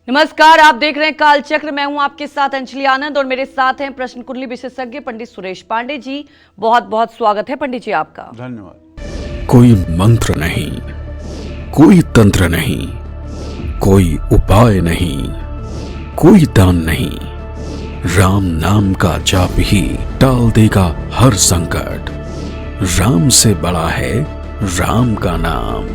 नमस्कार, आप देख रहे हैं काल चक्र। मैं हूं आपके साथ अंजलि आनंद और मेरे साथ हैं प्रश्न कुंडली विशेषज्ञ पंडित सुरेश पांडे जी। बहुत बहुत स्वागत है पंडित जी आपका। धन्यवाद। कोई मंत्र नहीं, कोई तंत्र नहीं, कोई उपाय नहीं, कोई दान नहीं, राम नाम का जाप ही टाल देगा हर संकट। राम से बड़ा है राम का नाम।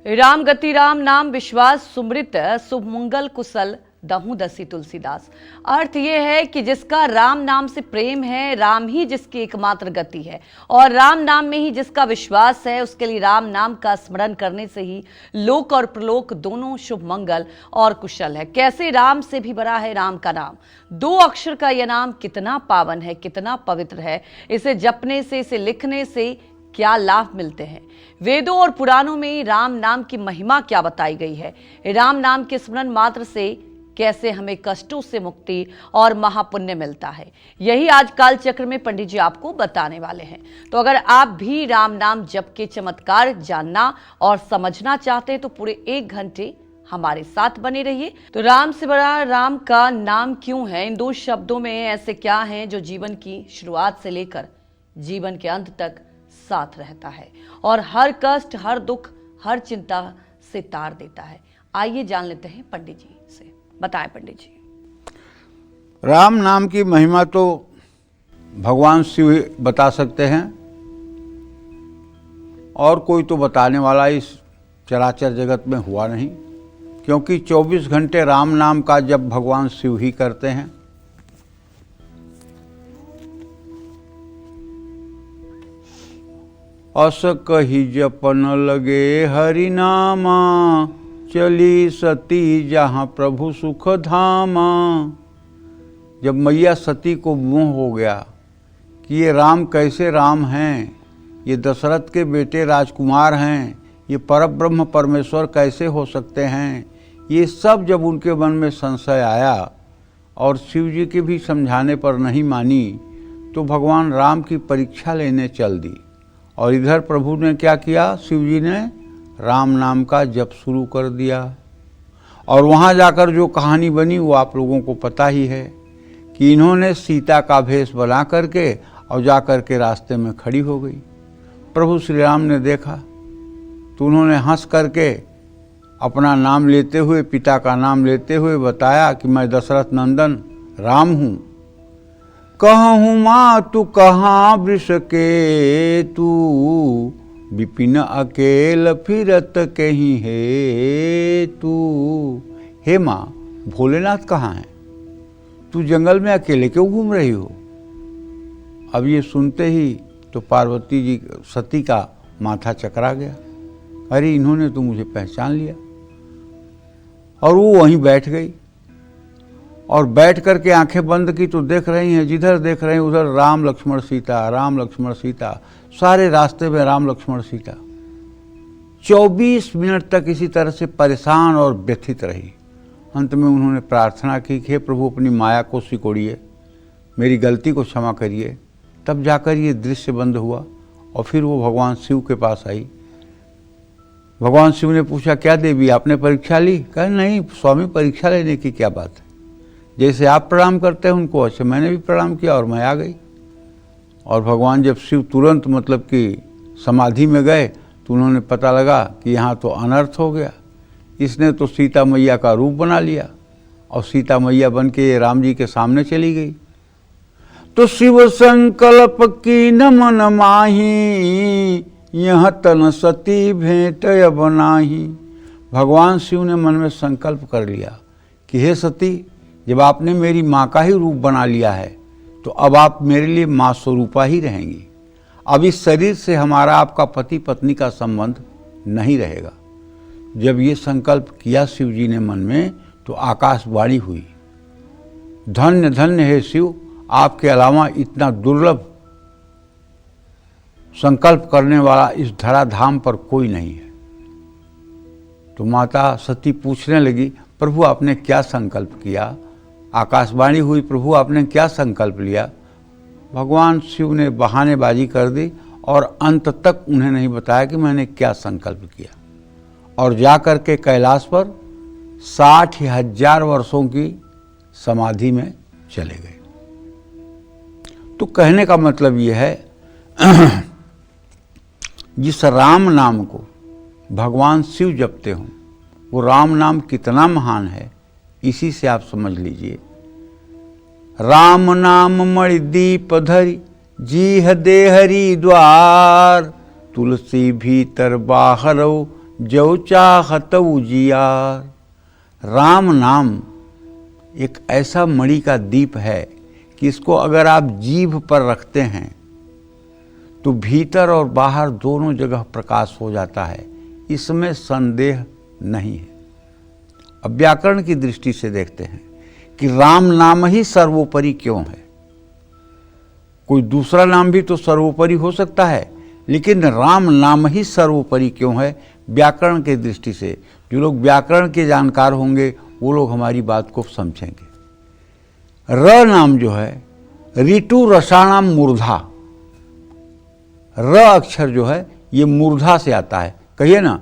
राम गति राम नाम विश्वास सुमृत शुभ मंगल कुशल दहु दसी तुलसीदास। अर्थ यह है कि जिसका राम नाम से प्रेम है, राम ही जिसकी एकमात्र गति है और राम नाम में ही जिसका विश्वास है, उसके लिए राम नाम का स्मरण करने से ही लोक और प्रलोक दोनों शुभ मंगल और कुशल है। कैसे राम से भी बड़ा है राम का नाम। 2 अक्षर का यह नाम कितना पावन है, कितना पवित्र है। इसे जपने से, इसे लिखने से क्या लाभ मिलते हैं। वेदों और पुराणों में राम नाम की महिमा क्या बताई गई है। राम नाम के स्मरण मात्र से कैसे हमें कष्टों से मुक्ति और महापुण्य मिलता है, यही आज काल चक्र में पंडित जी आपको बताने वाले हैं। तो अगर आप भी राम नाम जप के चमत्कार जानना और समझना चाहते हैं तो पूरे 1 घंटे हमारे साथ बने रहिए। तो राम से बड़ा राम का नाम क्यों है, इन 2 शब्दों में ऐसे क्या है जो जीवन की शुरुआत से लेकर जीवन के अंत तक साथ रहता है और हर कष्ट, हर दुख, हर चिंता से तार देता है। आइए जान लेते हैं पंडित जी से। बताएं पंडित जी। राम नाम की महिमा तो भगवान शिव बता सकते हैं और कोई तो बताने वाला इस चराचर जगत में हुआ नहीं, क्योंकि 24 घंटे राम नाम का जप भगवान शिव ही करते हैं। अस कही जपन लगे हरि नामा, चली सती जहाँ प्रभु सुख धामा। जब मैया सती को मोह हो गया कि ये राम कैसे राम हैं, ये दशरथ के बेटे राजकुमार हैं, ये परब्रह्म परमेश्वर कैसे हो सकते हैं, ये सब जब उनके मन में संशय आया और शिव जी के भी समझाने पर नहीं मानी, तो भगवान राम की परीक्षा लेने चल दी। और इधर प्रभु ने क्या किया, शिव जी ने राम नाम का जप शुरू कर दिया। और वहाँ जाकर जो कहानी बनी वो आप लोगों को पता ही है कि इन्होंने सीता का भेष बना करके और जा कर के रास्ते में खड़ी हो गई। प्रभु श्री राम ने देखा तो उन्होंने हंस करके अपना नाम लेते हुए, पिता का नाम लेते हुए बताया कि मैं दशरथ नंदन राम हूँ। कहूँ माँ तू कहाँ वृष के तू, विपिन अकेल फिरत कहीं है तू। हे माँ, भोलेनाथ कहाँ हैं, तू जंगल में अकेले क्यों घूम रही हो। अब ये सुनते ही तो पार्वती जी सती का माथा चकरा गया। अरे इन्होंने तो मुझे पहचान लिया। और वो वहीं बैठ गई और बैठ करके आंखें बंद की तो देख रही हैं, जिधर देख रही हैं उधर राम लक्ष्मण सीता, राम लक्ष्मण सीता, सारे रास्ते में राम लक्ष्मण सीता। 24 मिनट तक इसी तरह से परेशान और व्यथित रही। अंत में उन्होंने प्रार्थना की कि हे प्रभु, अपनी माया को सिकोड़िए, मेरी गलती को क्षमा करिए। तब जाकर ये दृश्य बंद हुआ और फिर वो भगवान शिव के पास आई। भगवान शिव ने पूछा, क्या देवी आपने परीक्षा ली। कहा नहीं स्वामी, परीक्षा लेने की क्या बात है, जैसे आप प्रणाम करते हैं उनको वैसे मैंने भी प्रणाम किया और मैं आ गई। और भगवान जब शिव तुरंत मतलब कि समाधि में गए तो उन्होंने पता लगा कि यहाँ तो अनर्थ हो गया। इसने तो सीता मैया का रूप बना लिया और सीता मैया बन के राम जी के सामने चली गई। तो शिव संकल्प की न मन माही, यह तन सती भेंट बनाही। भगवान शिव ने मन में संकल्प कर लिया कि हे सती, जब आपने मेरी माँ का ही रूप बना लिया है तो अब आप मेरे लिए माँ स्वरूपा ही रहेंगी। अब इस शरीर से हमारा आपका पति पत्नी का संबंध नहीं रहेगा। जब ये संकल्प किया शिव जी ने मन में तो आकाशवाणी हुई, धन्य धन्य है शिव, आपके अलावा इतना दुर्लभ संकल्प करने वाला इस धराधाम पर कोई नहीं है। तो माता सती पूछने लगी, प्रभु आपने क्या संकल्प किया। आकाशवाणी हुई, प्रभु आपने क्या संकल्प लिया। भगवान शिव ने बहानेबाजी कर दी और अंत तक उन्हें नहीं बताया कि मैंने क्या संकल्प किया। और जा कर के कैलाश पर 60,000 वर्षों की समाधि में चले गए। तो कहने का मतलब यह है जिस राम नाम को भगवान शिव जपते हों, वो राम नाम कितना महान है, इसी से आप समझ लीजिए। राम नाम मणि दीप धरि, जीह दे हरि द्वार, तुलसी भीतर बाहरो, जो चाहत उजियार। राम नाम एक ऐसा मणि का दीप है कि इसको अगर आप जीभ पर रखते हैं तो भीतर और बाहर दोनों जगह प्रकाश हो जाता है, इसमें संदेह नहीं है। अब व्याकरण की दृष्टि से देखते हैं कि राम नाम ही सर्वोपरि क्यों है। कोई दूसरा नाम भी तो सर्वोपरि हो सकता है, लेकिन राम नाम ही सर्वोपरि क्यों है। व्याकरण की दृष्टि से जो लोग व्याकरण के जानकार होंगे वो लोग हमारी बात को समझेंगे। र नाम जो है, ऋतु रसाणाम मूर्धा, र अक्षर जो है ये मूर्धा से आता है। कहिए ना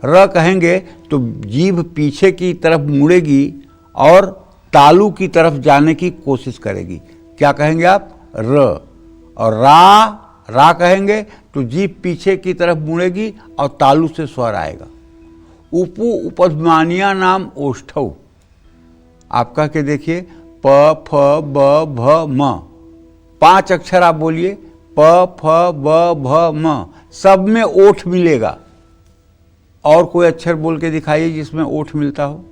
र कहेंगे तो जीभ पीछे की तरफ मुड़ेगी और तालू की तरफ जाने की कोशिश करेगी। क्या कहेंगे आप? र। और रा कहेंगे तो जीभ पीछे की तरफ मुड़ेगी और तालू से स्वर आएगा। उपु उपध्मानिया नाम ओष्ठौ, आप कह के देखिए, प फ ब भ म, 5 अक्षर आप बोलिए, प फ ब भ म, सब में ओठ मिलेगा। और कोई अक्षर बोल के दिखाइए जिसमें ओठ मिलता हो।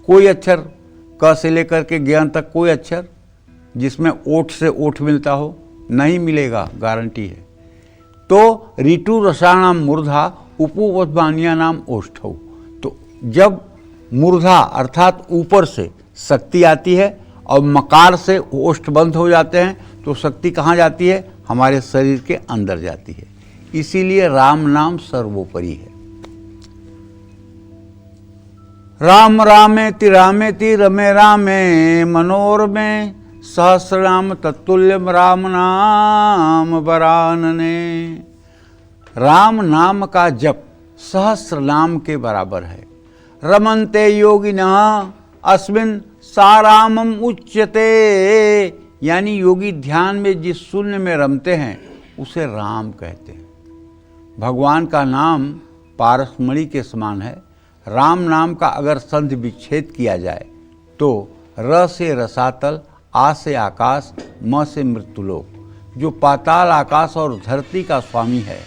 कोई अक्षर क से लेकर के ज्ञान तक कोई अक्षर जिसमें ओठ से ओठ मिलता हो, नहीं मिलेगा, गारंटी है। तो ऋतु रसाणाम मूर्धा उपवद्वानिया नाम ओष्ठौ। तो जब मूर्धा अर्थात ऊपर से शक्ति आती है और मकार से ओष्ठ बंद हो जाते हैं तो शक्ति कहाँ जाती है? हमारे शरीर के अंदर जाती है। इसीलिए राम नाम सर्वोपरि है। राम रामेति रामेति रमे रामे मनोरमे, सहस्रनाम तत्तुल्यम राम नाम वरानने। राम नाम का जप सहस्र नाम के बराबर है। रमन्ते योगिनः अस्मिन् सारामम उच्यते, यानी योगी ध्यान में जिस शून्य में रमते हैं उसे राम कहते हैं। भगवान का नाम पारसमणि के समान है। राम नाम का अगर संधि विच्छेद किया जाए तो र से रसातल, आ से आकाश, म से मृत्युलोक, जो पाताल आकाश और धरती का स्वामी है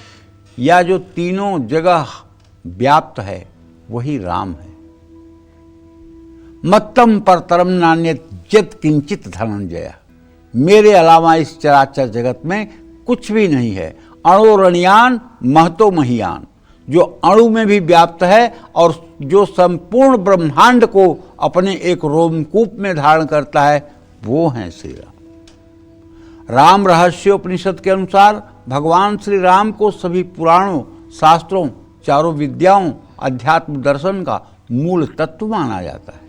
या जो तीनों जगह व्याप्त है, वही राम है। मत्तम परतरम नान्यत यत् किंचित धनंजय, मेरे अलावा इस चराचर जगत में कुछ भी नहीं है। अणोरणियान महतो महियान, जो अणु में भी व्याप्त है और जो संपूर्ण ब्रह्मांड को अपने एक रोमकूप में धारण करता है, वो है श्री राम। राम रहस्योपनिषद के अनुसार भगवान श्री राम को सभी पुराणों, शास्त्रों, चारों विद्याओं, अध्यात्म दर्शन का मूल तत्व माना जाता है।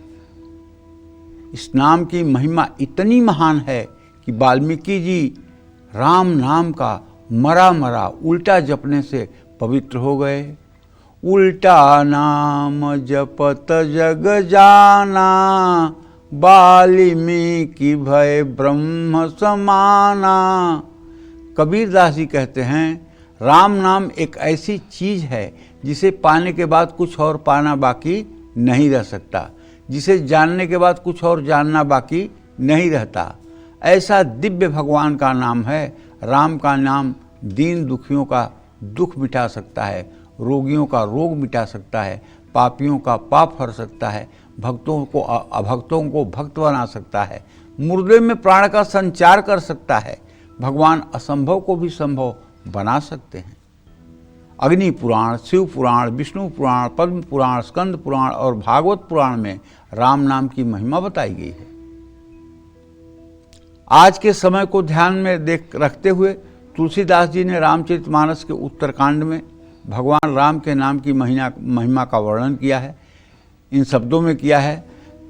इस नाम की महिमा इतनी महान है कि वाल्मीकि जी राम नाम का मरा मरा उल्टा जपने से पवित्र हो गए। उल्टा नाम जपत जग जाना, वाल्मीकि भय ब्रह्म समाना। कबीरदास जी कहते हैं, राम नाम एक ऐसी चीज है जिसे पाने के बाद कुछ और पाना बाकी नहीं रह सकता, जिसे जानने के बाद कुछ और जानना बाकी नहीं रहता। ऐसा दिव्य भगवान का नाम है। राम का नाम दीन दुखियों का दुख मिटा सकता है, रोगियों का रोग मिटा सकता है, पापियों का पाप हर सकता है, भक्तों को अभक्तों को भक्त बना सकता है, मुर्दे में प्राण का संचार कर सकता है। भगवान असंभव को भी संभव बना सकते हैं। अग्नि पुराण, शिव पुराण, विष्णु पुराण, पद्म पुराण, स्कंद पुराण और भागवत पुराण में राम नाम की महिमा बताई गई है। आज के समय को ध्यान में रखते हुए तुलसीदास जी ने रामचरितमानस के उत्तरकांड में भगवान राम के नाम की महिमा का वर्णन किया है। इन शब्दों में किया है,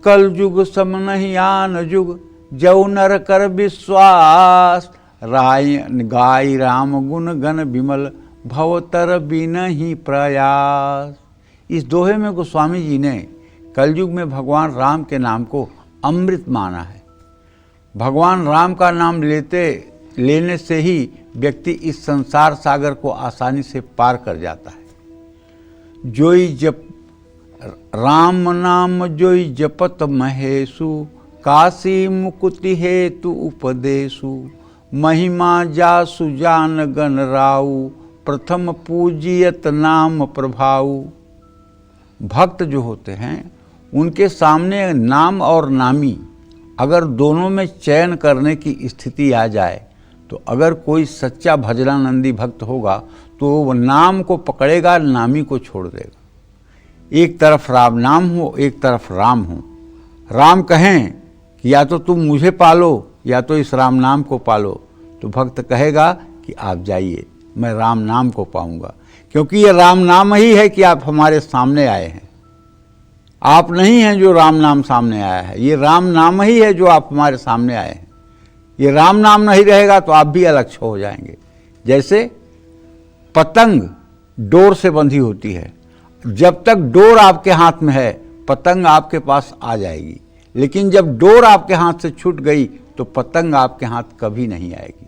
कल युग सम नहीं आन युग, जौ नर कर विश्वास, राय गाय राम गुण गण विमल, भवतर बिन ही प्रयास। इस दोहे में गोस्वामी जी ने कलयुग में भगवान राम के नाम को अमृत माना है। भगवान राम का नाम लेने से ही व्यक्ति इस संसार सागर को आसानी से पार कर जाता है। जोई जप राम नाम जोई जपत महेशु, काशी मुकुति हेतु उपदेशु, महिमा जासु जान गण राउ, प्रथम पूजियत नाम प्रभाऊ। भक्त जो होते हैं उनके सामने नाम और नामी अगर दोनों में चयन करने की स्थिति आ जाए तो अगर कोई सच्चा भजनानंदी भक्त होगा तो वो नाम को पकड़ेगा, नामी को छोड़ देगा। एक तरफ राम नाम हो, एक तरफ राम हो। राम कहें कि या तो तुम मुझे पालो या तो इस राम नाम को पालो, तो भक्त कहेगा कि आप जाइए, मैं राम नाम को पाऊंगा, क्योंकि ये राम नाम ही है कि आप हमारे सामने आए हैं। आप नहीं हैं जो राम नाम सामने आया है, ये राम नाम ही है जो आप हमारे सामने आए हैं। ये राम नाम नहीं रहेगा तो आप भी अलग हो जाएंगे। जैसे पतंग डोर से बंधी होती है, जब तक डोर आपके हाथ में है पतंग आपके पास आ जाएगी, लेकिन जब डोर आपके हाथ से छूट गई तो पतंग आपके हाथ कभी नहीं आएगी।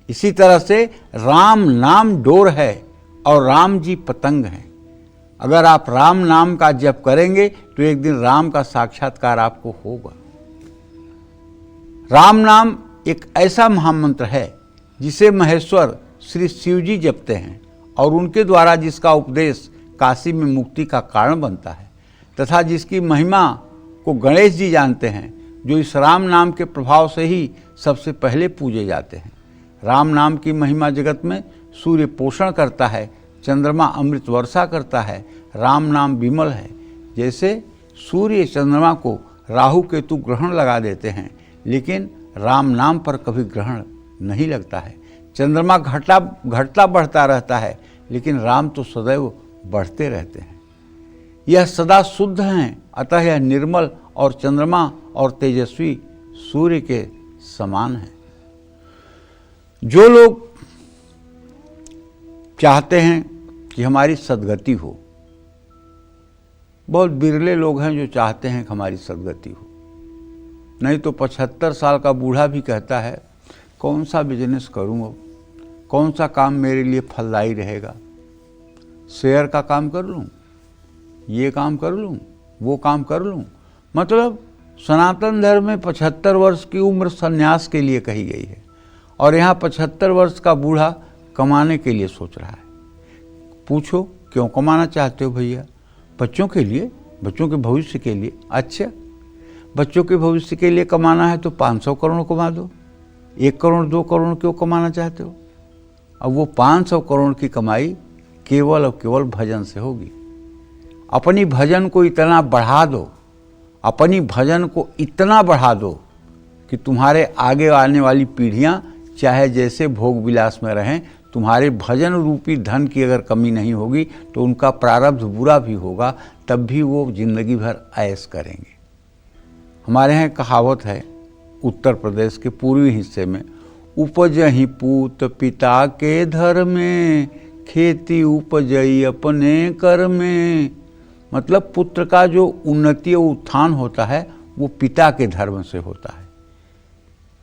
इसी तरह से राम नाम डोर है और राम जी पतंग हैं। अगर आप राम नाम का जप करेंगे तो एक दिन राम का साक्षात्कार आपको होगा। राम नाम एक ऐसा महामंत्र है जिसे महेश्वर श्री शिव जी जपते हैं और उनके द्वारा जिसका उपदेश काशी में मुक्ति का कारण बनता है, तथा जिसकी महिमा को गणेश जी जानते हैं, जो इस राम नाम के प्रभाव से ही सबसे पहले पूजे जाते हैं। राम नाम की महिमा जगत में सूर्य पोषण करता है, चंद्रमा अमृत वर्षा करता है, राम नाम विमल है। जैसे सूर्य चंद्रमा को राहु केतु ग्रहण लगा देते हैं, लेकिन राम नाम पर कभी ग्रहण नहीं लगता है। चंद्रमा घटता बढ़ता रहता है, लेकिन राम तो सदैव बढ़ते रहते हैं। यह सदा शुद्ध हैं, अतः यह निर्मल और चंद्रमा और तेजस्वी सूर्य के समान है। जो लोग चाहते हैं कि हमारी सद्गति हो, बहुत बिरले लोग हैं जो चाहते हैं कि हमारी सद्गति हो। नहीं तो 75 साल का बूढ़ा भी कहता है कौन सा बिजनेस करूं, अब कौन सा काम मेरे लिए फलदायी रहेगा। शेयर का काम कर लूं, ये काम कर लूं, वो काम कर लूं। मतलब सनातन धर्म में 75 वर्ष की उम्र संन्यास के लिए कही गई है, और यहाँ 75 वर्ष का बूढ़ा कमाने के लिए सोच रहा है। पूछो क्यों कमाना चाहते हो भैया? बच्चों के लिए, बच्चों के भविष्य के लिए। अच्छा, बच्चों के भविष्य के लिए कमाना है तो 500 करोड़ कमा दो। 1 करोड़ 2 करोड़ क्यों कमाना चाहते हो? अब वो 500 करोड़ की कमाई केवल और केवल भजन से होगी। अपनी भजन को इतना बढ़ा दो, अपनी भजन को इतना बढ़ा दो कि तुम्हारे आगे आने वाली पीढ़ियां चाहे जैसे भोग विलास में रहें, तुम्हारे भजन रूपी धन की अगर कमी नहीं होगी तो उनका प्रारब्ध बुरा भी होगा, तब भी वो जिंदगी भर ऐश करेंगे। हमारे यहाँ कहावत है, उत्तर प्रदेश के पूर्वी हिस्से में, उपजहि पूत पिता के धर में, खेती उपजई अपने कर में। मतलब पुत्र का जो उन्नति और उत्थान होता है वो पिता के धर्म से होता है।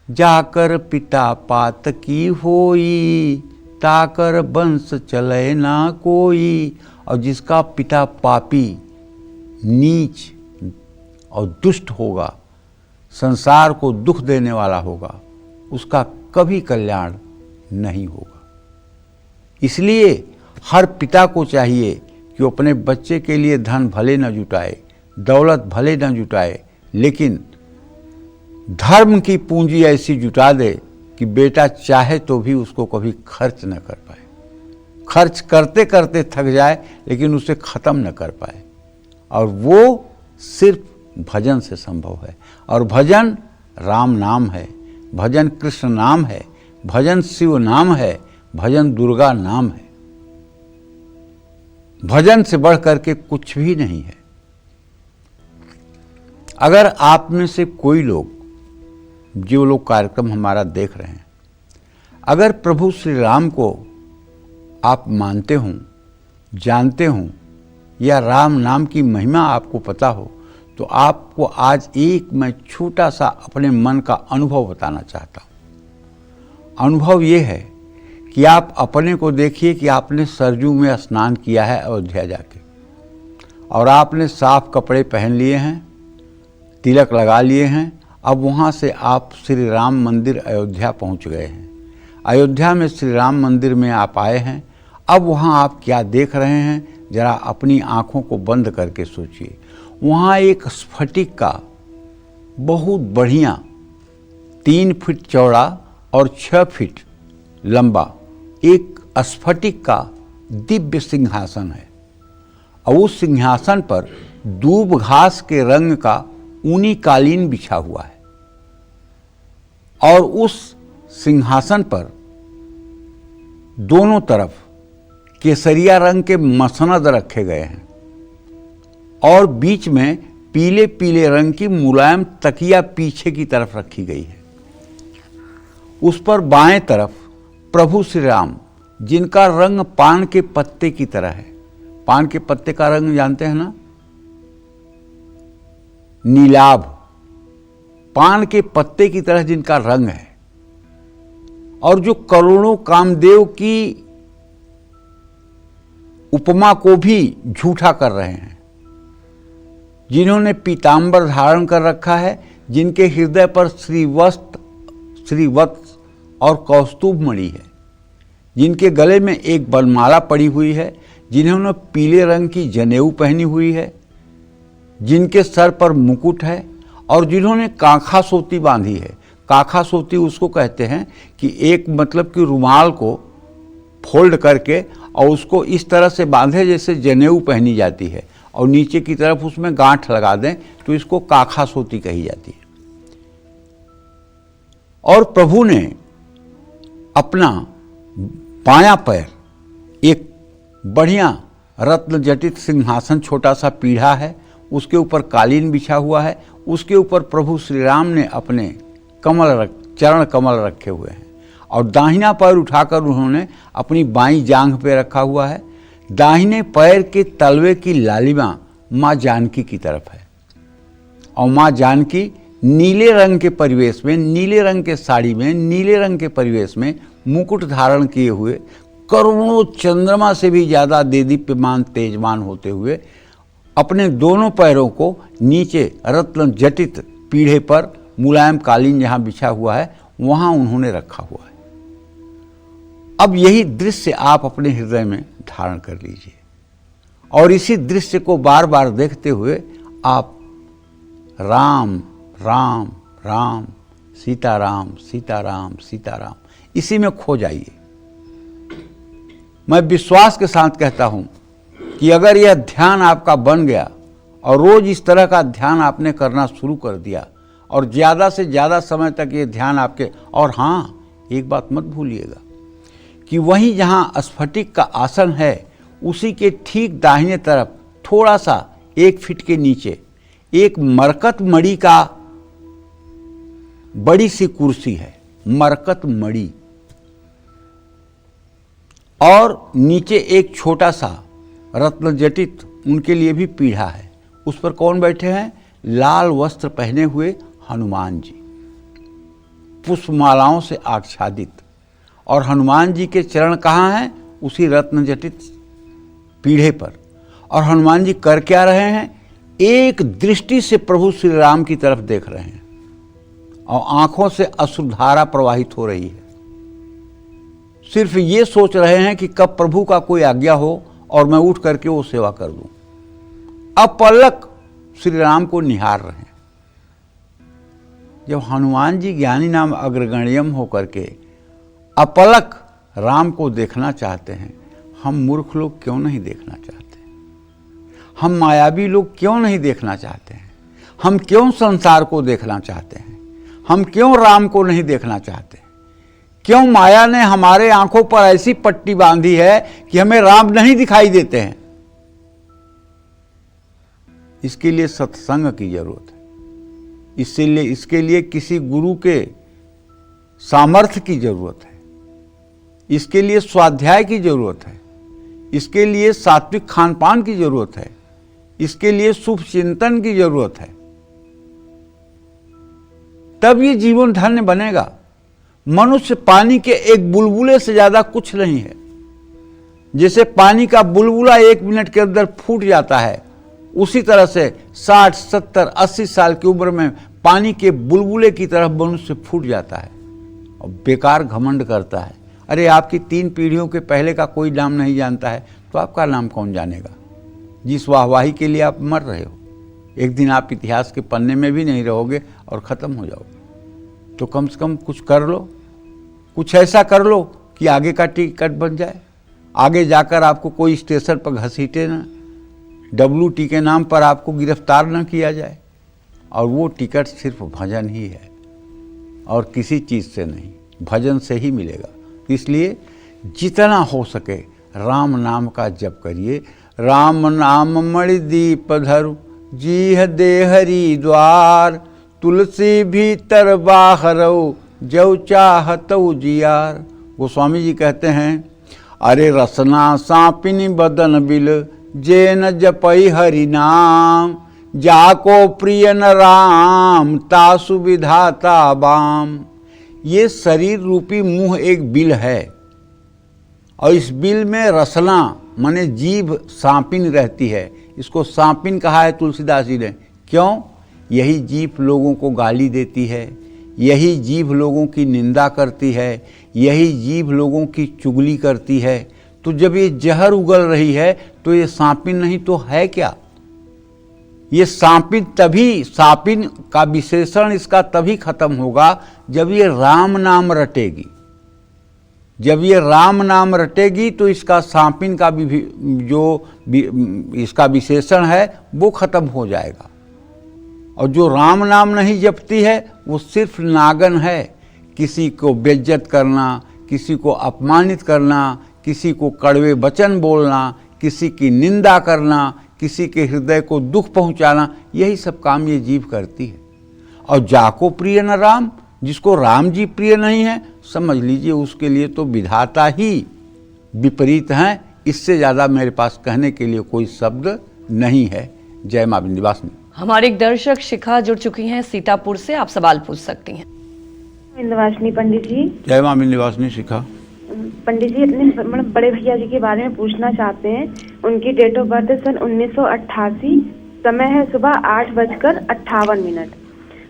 जाकर पिता पात की होई, ताकर वंश चले ना कोई। और जिसका पिता पापी, नीच और दुष्ट होगा, संसार को दुख देने वाला होगा, उसका कभी कल्याण नहीं होगा। इसलिए हर पिता को चाहिए कि वो अपने बच्चे के लिए धन भले न जुटाए, दौलत भले न जुटाए, लेकिन धर्म की पूंजी ऐसी जुटा दे कि बेटा चाहे तो भी उसको कभी खर्च न कर पाए, खर्च करते करते थक जाए लेकिन उसे ख़त्म न कर पाए। और वो सिर्फ भजन से संभव है। और भजन राम नाम है, भजन कृष्ण नाम है, भजन शिव नाम है, भजन दुर्गा नाम है। भजन से बढ़ करके कुछ भी नहीं है। अगर आप में से कोई लोग, जो लोग कार्यक्रम हमारा देख रहे हैं, अगर प्रभु श्री राम को आप मानते हों, जानते हों, या राम नाम की महिमा आपको पता हो, तो आपको आज एक मैं छोटा सा अपने मन का अनुभव बताना चाहता हूँ। अनुभव ये है कि आप अपने को देखिए कि आपने सरजू में स्नान किया है अयोध्या जाके, और आपने साफ कपड़े पहन लिए हैं, तिलक लगा लिए हैं। अब वहाँ से आप श्री राम मंदिर अयोध्या पहुँच गए हैं। अयोध्या में श्री राम मंदिर में आप आए हैं। अब वहाँ आप क्या देख रहे हैं, जरा अपनी आँखों को बंद करके सोचिए। वहाँ एक स्फटिक का बहुत बढ़िया 3 फीट चौड़ा और 6 फीट लंबा एक स्फटिक का दिव्य सिंहासन है, और उस सिंहासन पर दूब घास के रंग का ऊनी कालीन बिछा हुआ है, और उस सिंहासन पर दोनों तरफ केसरिया रंग के मसनद रखे गए हैं, और बीच में पीले पीले रंग की मुलायम तकिया पीछे की तरफ रखी गई है। उस पर बाएं तरफ प्रभु श्री राम, जिनका रंग पान के पत्ते की तरह है। पान के पत्ते का रंग जानते हैं ना, नीलाभ, पान के पत्ते की तरह जिनका रंग है, और जो करोड़ों कामदेव की उपमा को भी झूठा कर रहे हैं, जिन्होंने पीतांबर धारण कर रखा है, जिनके हृदय पर श्रीवत्स और कौस्तुभ मणि है, जिनके गले में एक बनमाला पड़ी हुई है, जिन्होंने पीले रंग की जनेऊ पहनी हुई है, जिनके सर पर मुकुट है, और जिन्होंने कांखा सोती बांधी है। कांखा सोती उसको कहते हैं कि एक मतलब कि रुमाल को फोल्ड करके और उसको इस तरह से बांधे जैसे जनेऊ पहनी जाती है, और नीचे की तरफ उसमें गांठ लगा दें तो इसको काखा सोती कही जाती है। और प्रभु ने अपना बायां पैर, एक बढ़िया रत्न जटित सिंहासन, छोटा सा पीढ़ा है, उसके ऊपर कालीन बिछा हुआ है, उसके ऊपर प्रभु श्री राम ने अपने चरण कमल रखे हुए हैं, और दाहिना पैर उठाकर उन्होंने अपनी बाईं जांघ पे रखा हुआ है। दाहिने पैर के तलवे की लालिमा माँ जानकी की तरफ है, और माँ जानकी नीले रंग के परिवेश में, नीले रंग के साड़ी में, नीले रंग के परिवेश में मुकुट धारण किए हुए, करोड़ों चंद्रमा से भी ज़्यादा देदीप्यमान तेजमान होते हुए, अपने दोनों पैरों को नीचे रत्न जटित पीढ़े पर मुलायम कालीन जहाँ बिछा हुआ है वहाँ उन्होंने रखा हुआ है। अब यही दृश्य आप अपने हृदय में धारण कर लीजिए, और इसी दृश्य को बार बार देखते हुए आप राम राम राम, सीताराम सीताराम सीताराम, इसी में खो जाइए। मैं विश्वास के साथ कहता हूँ कि अगर यह ध्यान आपका बन गया और रोज इस तरह का ध्यान आपने करना शुरू कर दिया, और ज़्यादा से ज़्यादा समय तक ये ध्यान आपके, और हाँ, एक बात मत भूलिएगा कि वहीं जहाँ स्फटिक का आसन है उसी के ठीक दाहिने तरफ थोड़ा सा 1 फीट के नीचे एक मरकत मणि का बड़ी सी कुर्सी है, मरकत मणि, और नीचे एक छोटा सा रत्न जटित उनके लिए भी पीढ़ा है। उस पर कौन बैठे हैं? लाल वस्त्र पहने हुए हनुमान जी, पुष्पमालाओं से आच्छादित, और हनुमान जी के चरण कहाँ हैं? उसी रत्न जटित पीढ़े पर। और हनुमान जी कर क्या रहे हैं? एक दृष्टि से प्रभु श्री राम की तरफ देख रहे हैं, और आंखों से अश्रुधारा प्रवाहित हो रही है। सिर्फ ये सोच रहे हैं कि कब प्रभु का कोई आज्ञा हो और मैं उठ करके वो सेवा कर दूं। अपलक श्री राम को निहार रहे हैं। जब हनुमान जी ज्ञानी नाम अग्रगण्यम होकर के अपलक राम को देखना चाहते हैं, हम मूर्ख लोग क्यों नहीं देखना चाहते? हम मायावी लोग क्यों नहीं देखना चाहते हैं? हम क्यों संसार को देखना चाहते हैं? हम क्यों राम को नहीं देखना चाहते? क्यों माया ने हमारे आंखों पर ऐसी पट्टी बांधी है कि हमें राम नहीं दिखाई देते हैं? इसके लिए सत्संग की जरूरत है। इसके लिए किसी गुरु के सामर्थ्य की जरूरत है। इसके लिए स्वाध्याय की जरूरत है। इसके लिए सात्विक खान पान की जरूरत है, इसके लिए शुभ चिंतन की जरूरत है, तब ये जीवन धन्य बनेगा। मनुष्य पानी के एक बुलबुले से ज्यादा कुछ नहीं है। जैसे पानी का बुलबुला 1 मिनट के अंदर फूट जाता है, उसी तरह से 60, 70, 80 साल की उम्र में पानी के बुलबुले की तरह मनुष्य फूट जाता है और बेकार घमंड करता है। अरे आपकी 3 पीढ़ियों के पहले का कोई नाम नहीं जानता है तो आपका नाम कौन जानेगा? जिस वाहवाही के लिए आप मर रहे हो, एक दिन आप इतिहास के पन्ने में भी नहीं रहोगे और ख़त्म हो जाओगे। तो कम से कम कुछ कर लो, कुछ ऐसा कर लो कि आगे का टिकट बन जाए, आगे जाकर आपको कोई स्टेशन पर घसीटे ना, WT के नाम पर आपको गिरफ्तार न किया जाए। और वो टिकट सिर्फ भजन ही है और किसी चीज़ से नहीं, भजन से ही मिलेगा। इसलिए जितना हो सके राम नाम का जप करिए। राम नाम मणि दीप धरु, जीह दे हरि द्वार, तुलसी भीतर बाहरऊ, जौ चाहतऊ जियार। गोस्वामी जी कहते हैं, अरे रसना सांपिनी बदन बिल, जे न जपई हरि नाम, जाको प्रिय न राम, तासु विधाता बाम। ये शरीर रूपी मुंह एक बिल है और इस बिल में रसना माने जीभ सांपिन रहती है। इसको सांपिन कहा है तुलसीदास जी ने। क्यों? यही जीभ लोगों को गाली देती है, यही जीभ लोगों की निंदा करती है, यही जीभ लोगों की चुगली करती है। तो जब ये जहर उगल रही है तो ये सांपिन नहीं तो है क्या? ये सांपिन तभी, सांपिन का विशेषण इसका तभी खत्म होगा जब ये राम नाम रटेगी। जब ये राम नाम रटेगी तो इसका सांपिन का भी जो इसका विशेषण है वो खत्म हो जाएगा। और जो राम नाम नहीं जपती है वो सिर्फ नागन है। किसी को बेइज्जत करना, किसी को अपमानित करना, किसी को कड़वे वचन बोलना, किसी की निंदा करना, किसी के हृदय को दुख पहुंचाना, यही सब काम ये जीव करती है। और जाको प्रिय न राम, जिसको राम जी प्रिय नहीं है, समझ लीजिए उसके लिए तो विधाता ही विपरीत हैं। इससे ज़्यादा मेरे पास कहने के लिए कोई शब्द नहीं है। जय मां विंध्यवासिनी। हमारे एक दर्शक शिखा जुड़ चुकी हैं सीतापुर से, आप सवाल पूछ सकती हैं। विंध्यवासिनी पंडित जी। जय मां विंध्यवासिनी। शिखा पंडित जी, अपने बड़े भैया जी के बारे में पूछना चाहते हैं। उनकी डेट ऑफ बर्थ है सन 1988, समय है सुबह 8:58।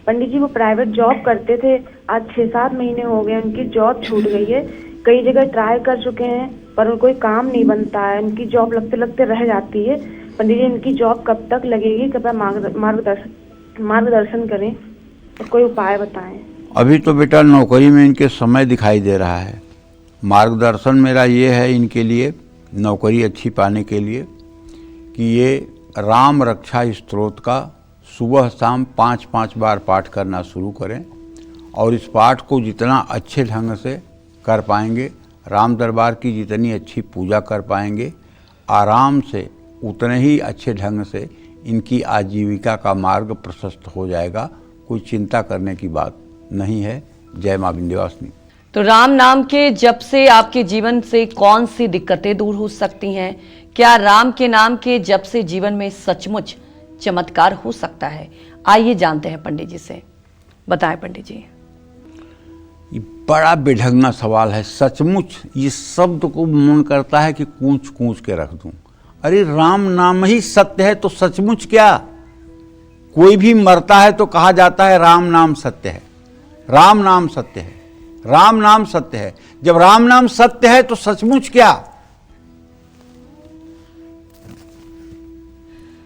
पंडित जी वो प्राइवेट जॉब करते थे, आज 6-7 महीने हो गए उनकी जॉब छूट गई है। कई जगह ट्राई कर चुके हैं पर कोई काम नहीं बनता है, उनकी जॉब लगते लगते रह जाती है। पंडित जी इनकी जॉब कब तक लगेगी, कृपया मार्गदर्शन करें, कोई उपाय बताएं। अभी तो बेटा नौकरी में इनके समय दिखाई दे रहा है। मार्गदर्शन मेरा ये है इनके लिए, नौकरी अच्छी पाने के लिए, कि ये राम रक्षा स्तोत्र का सुबह शाम 5-5 बार पाठ करना शुरू करें। और इस पाठ को जितना अच्छे ढंग से कर पाएंगे, राम दरबार की जितनी अच्छी पूजा कर पाएंगे, आराम से उतने ही अच्छे ढंग से इनकी आजीविका का मार्ग प्रशस्त हो जाएगा। कोई चिंता करने की बात नहीं है। जय मां विंध्यवासिनी। तो राम नाम के जप से आपके जीवन से कौन सी दिक्कतें दूर हो सकती हैं? क्या राम के नाम के जप से जीवन में सचमुच चमत्कार हो सकता है? आइए जानते हैं पंडित जी से। बताएं पंडित जी। ये बड़ा बेढंगा सवाल है। सचमुच ये शब्द को मन करता है कि कूच कूच के रख दूं। अरे राम नाम ही सत्य है तो सचमुच क्या? कोई भी मरता है तो कहा जाता है राम नाम सत्य है, राम नाम सत्य है, राम नाम सत्य है। जब राम नाम सत्य है तो सचमुच क्या?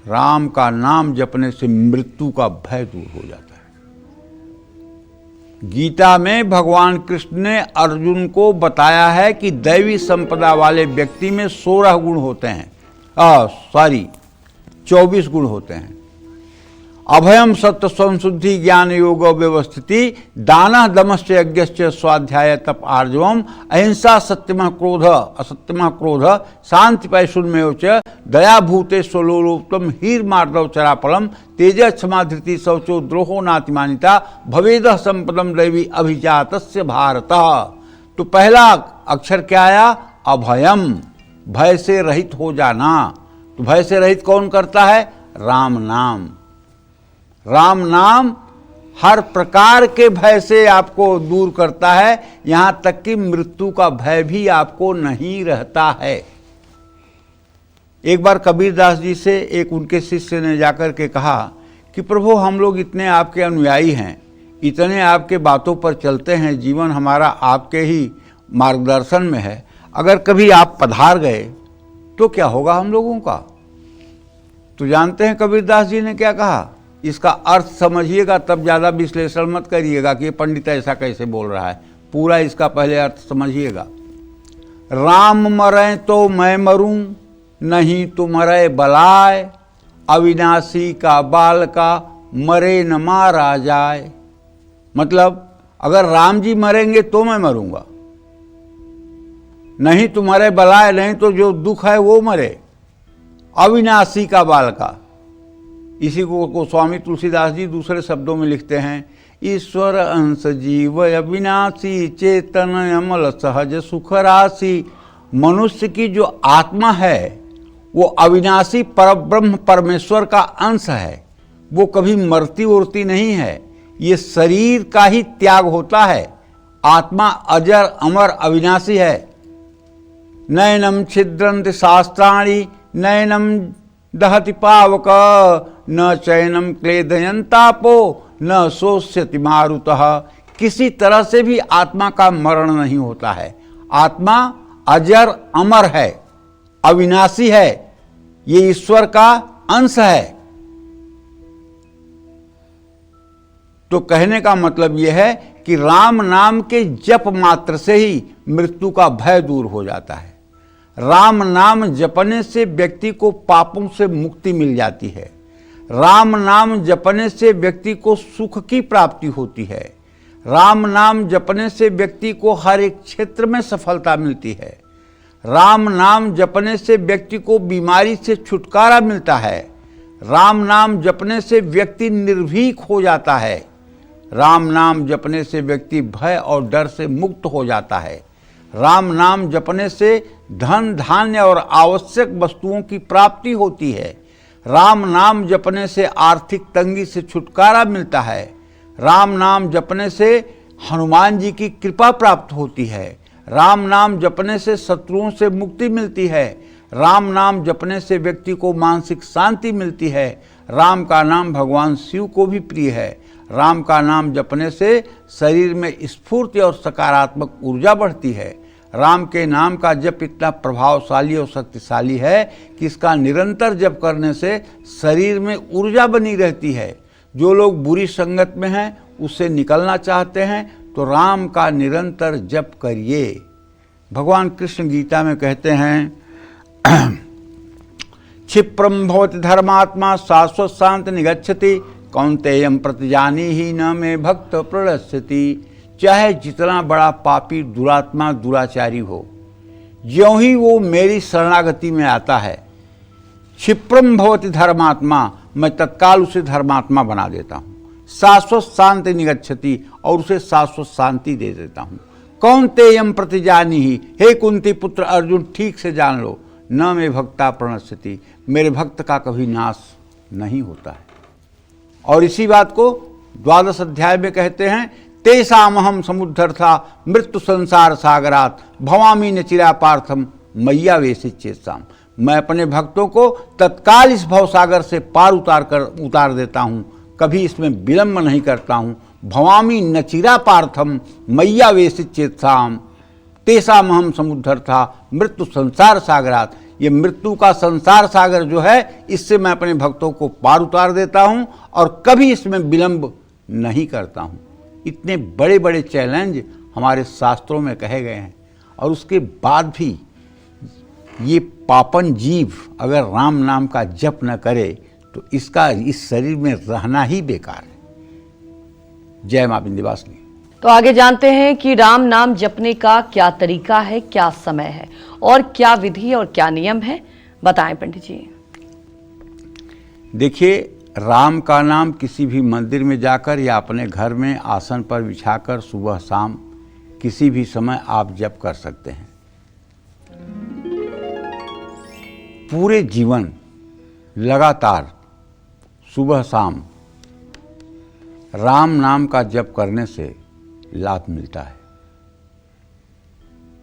राम का नाम जपने से मृत्यु का भय दूर हो जाता है। गीता में भगवान कृष्ण ने अर्जुन को बताया है कि दैवी संपदा वाले व्यक्ति में 16 गुण होते हैं, 24 गुण होते हैं। अभयम सत्य संशुद्धि ज्ञान योग व्यवस्थिति, दान दमश्च यज्ञश्च स्वाध्याय तप आर्जवम, अहिंसा सत्यम क्रोध असत्यम क्रोध, शांति पैशुन्मेव च, दया भूते स्वलोलोत्तम, हीर मार्दव चरापलम, तेज क्षमा धृति शौचो द्रोहो नातिमानिता, भवेदः संपदम दैवी अभिजातस्य भारत। तो पहला अक्षर क्या आया? अभयम। भय से रहित हो जाना। तो भय से रहित कौन करता है? राम नाम। राम नाम हर प्रकार के भय से आपको दूर करता है, यहां तक कि मृत्यु का भय भी आपको नहीं रहता है। एक बार कबीरदास जी से एक उनके शिष्य ने जाकर के कहा कि प्रभु, हम लोग इतने आपके अनुयायी हैं, इतने आपके बातों पर चलते हैं, जीवन हमारा आपके ही मार्गदर्शन में है, अगर कभी आप पधार गए तो क्या होगा हम लोगों का? तो जानते हैं कबीरदास जी ने क्या कहा? इसका अर्थ समझिएगा, तब ज़्यादा विश्लेषण मत करिएगा कि ये पंडित ऐसा कैसे बोल रहा है। पूरा इसका पहले अर्थ समझिएगा। राम मरे तो मैं मरूं, नहीं तो मरे बलाय, अविनाशी का बाल का मरे न मारा जाए। मतलब अगर राम जी मरेंगे तो मैं मरूंगा, नहीं तो मरे बलाय, नहीं तो जो दुख है वो मरे, अविनाशी का बाल का। इसी को स्वामी तुलसीदास जी दूसरे शब्दों में लिखते हैं, ईश्वर अंश जीव अविनाशी, चेतन अमल सहज सुख राशि। मनुष्य की जो आत्मा है वो अविनाशी परब्रह्म परमेश्वर का अंश है, वो कभी मरती उड़ती नहीं है, ये शरीर का ही त्याग होता है। आत्मा अजर अमर अविनाशी है। नयनम छिद्रंत शास्त्राणि, नयनम दहति पावक, न चैनम क्लेदयंतापो, न शोष्यति मारुतः। किसी तरह से भी आत्मा का मरण नहीं होता है। आत्मा अजर अमर है, अविनाशी है, ये ईश्वर का अंश है। तो कहने का मतलब यह है कि राम नाम के जप मात्र से ही मृत्यु का भय दूर हो जाता है। राम नाम जपने से व्यक्ति को पापों से मुक्ति मिल जाती है। राम नाम जपने से व्यक्ति को सुख की प्राप्ति होती है। राम नाम जपने से व्यक्ति को हर एक क्षेत्र में सफलता मिलती है। राम नाम जपने से व्यक्ति को बीमारी से छुटकारा मिलता है। राम नाम जपने से व्यक्ति निर्भीक हो जाता है। राम नाम जपने से व्यक्ति भय और डर से मुक्त हो जाता है। राम नाम जपने से धन धान्य और आवश्यक वस्तुओं की प्राप्ति होती है। राम नाम जपने से आर्थिक तंगी से छुटकारा मिलता है। राम नाम जपने से हनुमान जी की कृपा प्राप्त होती है। राम नाम जपने से शत्रुओं से मुक्ति मिलती है। राम नाम जपने से व्यक्ति को मानसिक शांति मिलती है। राम का नाम भगवान शिव को भी प्रिय है। राम का नाम जपने से शरीर में स्फूर्ति और सकारात्मक ऊर्जा बढ़ती है। राम के नाम का जप इतना प्रभावशाली और शक्तिशाली है कि इसका निरंतर जप करने से शरीर में ऊर्जा बनी रहती है। जो लोग बुरी संगत में हैं, उससे निकलना चाहते हैं, तो राम का निरंतर जप करिए। भगवान कृष्ण गीता में कहते हैं, क्षिप्रम भवति धर्मात्मा शाश्वत शांति निगच्छति, कौन्तेयम प्रतिजानी ही न मे भक्त प्रणश्यति। चाहे जितना बड़ा पापी दुरात्मा दुराचारी हो, ज्यों ही वो मेरी शरणागति में आता है, क्षिप्रम भवति धर्मात्मा, मैं तत्काल उसे धर्मात्मा बना देता हूँ। शाश्वत शांति निगच्छति, और उसे शाश्वत शांति दे देता हूँ। कौन्तेयम प्रतिजानी ही, हे कुंती पुत्र अर्जुन, ठीक से जान लो, न मे भक्ता प्रणश्यति, मेरे भक्त का कभी नाश नहीं होता है। और इसी बात को 12 अध्याय में कहते हैं, तेषामहं समुद्धर्था मृत्यु संसार सागरात, भवामी न चिरा पार्थम मैया वेशिचेत्साम। मैं अपने भक्तों को तत्काल इस भवसागर से पार उतार देता हूँ, कभी इसमें विलंब नहीं करता हूँ। भवामी न चिरा पार्थम मैया वेशिचेत्साम, तेषामहं समुद्धर्था मृत्यु संसार सागरात। ये मृत्यु का संसार सागर जो है, इससे मैं अपने भक्तों को पार उतार देता हूँ और कभी इसमें विलंब नहीं करता हूँ। इतने बड़े बड़े चैलेंज हमारे शास्त्रों में कहे गए हैं, और उसके बाद भी ये पापन जीव अगर राम नाम का जप न करे तो इसका इस शरीर में रहना ही बेकार है। जय मां विंध्यवासिनी। तो आगे जानते हैं कि राम नाम जपने का क्या तरीका है, क्या समय है और क्या विधि और क्या नियम है, बताएं पंडित जी। देखिए, राम का नाम किसी भी मंदिर में जाकर या अपने घर में आसन पर बिछाकर सुबह शाम किसी भी समय आप जप कर सकते हैं। पूरे जीवन लगातार सुबह शाम राम नाम का जप करने से लाभ मिलता है।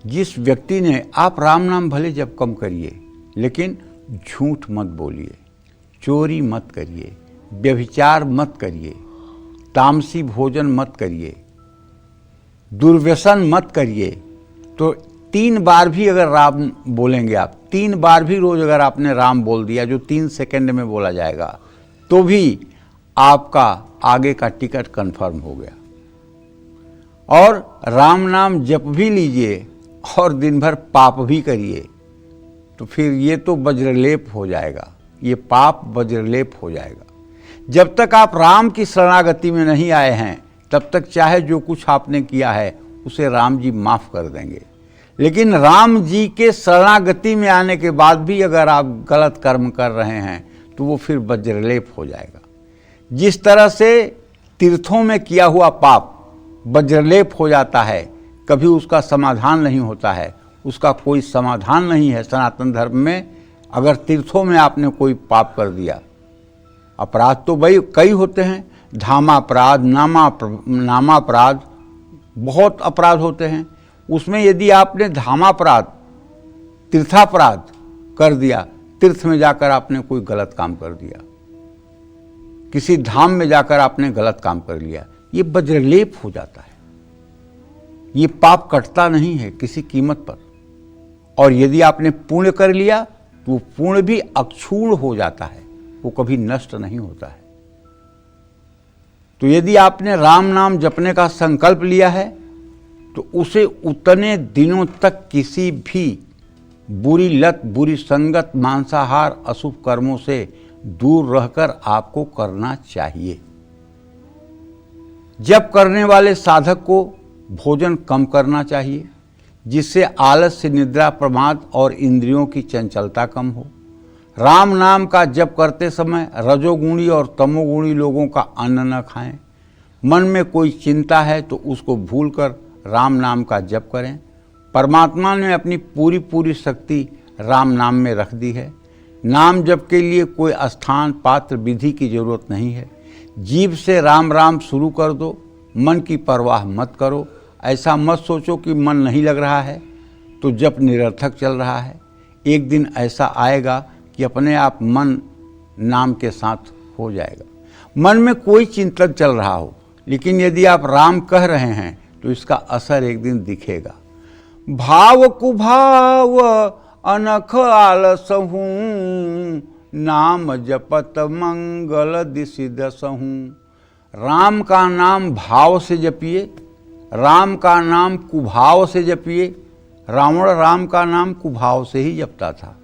जिस व्यक्ति ने, आप राम नाम भले जप कम करिए, लेकिन झूठ मत बोलिए, चोरी मत करिए, व्यभिचार मत करिए, तामसी भोजन मत करिए, दुर्व्यसन मत करिए। तो 3 बार भी अगर राम बोलेंगे आप, 3 बार भी रोज अगर आपने राम बोल दिया, जो 3 सेकंड में बोला जाएगा, तो भी आपका आगे का टिकट कंफर्म हो गया। और राम नाम जप भी लीजिए और दिन भर पाप भी करिए, तो फिर ये तो वज्रलेप हो जाएगा, ये पाप वज्रलेप हो जाएगा। जब तक आप राम की शरणागति में नहीं आए हैं, तब तक चाहे जो कुछ आपने किया है उसे राम जी माफ़ कर देंगे। लेकिन राम जी के शरणागति में आने के बाद भी अगर आप गलत कर्म कर रहे हैं, तो वो फिर वज्रलेप हो जाएगा। जिस तरह से तीर्थों में किया हुआ पाप वज्रलेप हो जाता है, कभी उसका समाधान नहीं होता है, उसका कोई समाधान नहीं है सनातन धर्म में। अगर तीर्थों में आपने कोई पाप कर दिया, अपराध तो भाई कई होते हैं, धामापराध, नामापराध, बहुत अपराध होते हैं। उसमें यदि आपने धामापराध, तीर्थापराध कर दिया, तीर्थ में जाकर आपने कोई गलत काम कर दिया, किसी धाम में जाकर आपने गलत काम कर लिया, ये वज्रलेप हो जाता है। ये पाप कटता नहीं है किसी कीमत पर। और यदि आपने पुण्य कर लिया, तो वो पुण्य भी अक्षुण्ण हो जाता है, वो कभी नष्ट नहीं होता है। तो यदि आपने राम नाम जपने का संकल्प लिया है, तो उसे उतने दिनों तक किसी भी बुरी लत, बुरी संगत, मांसाहार, अशुभ कर्मों से दूर रहकर आपको करना चाहिए। जप करने वाले साधक को भोजन कम करना चाहिए, जिससे आलस्य, निद्रा, प्रमाद और इंद्रियों की चंचलता कम हो। राम नाम का जप करते समय रजोगुणी और तमोगुणी लोगों का अन्न न खाएं। मन में कोई चिंता है तो उसको भूलकर राम नाम का जप करें। परमात्मा ने अपनी पूरी शक्ति राम नाम में रख दी है। नाम जप के लिए कोई स्थान, पात्र, विधि की जरूरत नहीं है। जीभ से राम राम शुरू कर दो, मन की परवाह मत करो। ऐसा मत सोचो कि मन नहीं लग रहा है तो जप निरर्थक चल रहा है। एक दिन ऐसा आएगा कि अपने आप मन नाम के साथ हो जाएगा। मन में कोई चिंतन चल रहा हो, लेकिन यदि आप राम कह रहे हैं तो इसका असर एक दिन दिखेगा। भाव कुभाव अनख आलसहूँ, नाम जपत मंगल दिशि दसहूँ। राम का नाम भाव से जपिए, राम का नाम कुभाव से जपिए। रावण राम का नाम कुभाव से ही जपता था।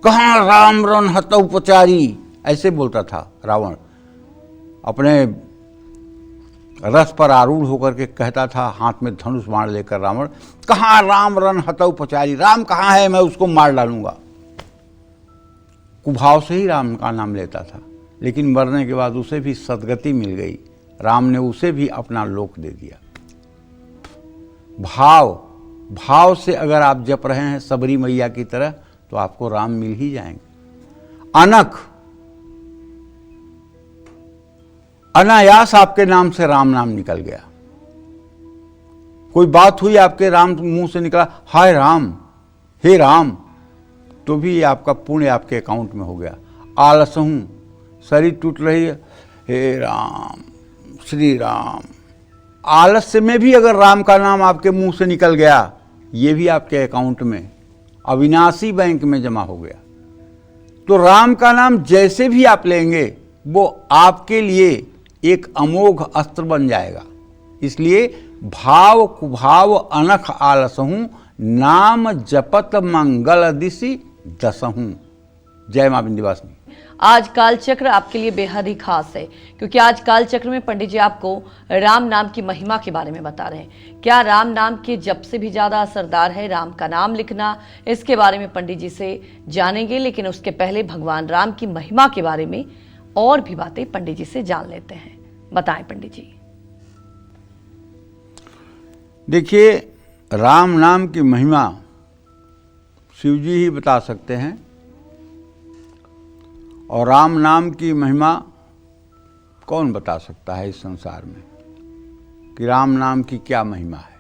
कहाँ राम रन हतोपचारी, ऐसे बोलता था रावण। अपने रथ पर आरूढ़ होकर के कहता था, हाथ में धनुष बाण लेकर रावण, कहाँ राम रन हतोपचारी, राम कहाँ है, मैं उसको मार डालूंगा। कुभाव से ही राम का नाम लेता था, लेकिन मरने के बाद उसे भी सद्गति मिल गई। राम ने उसे भी अपना लोक दे दिया। भाव से अगर आप जप रहे हैं सबरी मैया की तरह, तो आपको राम मिल ही जाएंगे। अनख, अनायास आपके नाम से राम नाम निकल गया। कोई बात हुई, आपके राम मुंह से निकला हाय राम, हे राम, तो भी आपका पुण्य आपके अकाउंट में हो गया। आलसहूँ, शरीर टूट रही है, हे राम, श्री राम। आलस्य में भी अगर राम का नाम आपके मुंह से निकल गया, ये भी आपके अकाउंट में अविनाशी बैंक में जमा हो गया। तो राम का नाम जैसे भी आप लेंगे, वो आपके लिए एक अमोघ अस्त्र बन जाएगा। इसलिए भाव कुभाव अनख आलसहूँ, नाम जपत मंगल दिशि दसहूँ। जय मां विंध्यवासिनी। आज काल चक्र आपके लिए बेहद ही खास है, क्योंकि आज काल चक्र में पंडित जी आपको राम नाम की महिमा के बारे में बता रहे हैं। क्या राम नाम के जप से भी ज्यादा असरदार है राम का नाम लिखना? इसके बारे में पंडित जी से जानेंगे, लेकिन उसके पहले भगवान राम की महिमा के बारे में और भी बातें पंडित जी से जान लेते हैं। बताएं पंडित जी। देखिए, राम नाम की महिमा शिव जी ही बता सकते हैं। और राम नाम की महिमा कौन बता सकता है इस संसार में कि राम नाम की क्या महिमा है।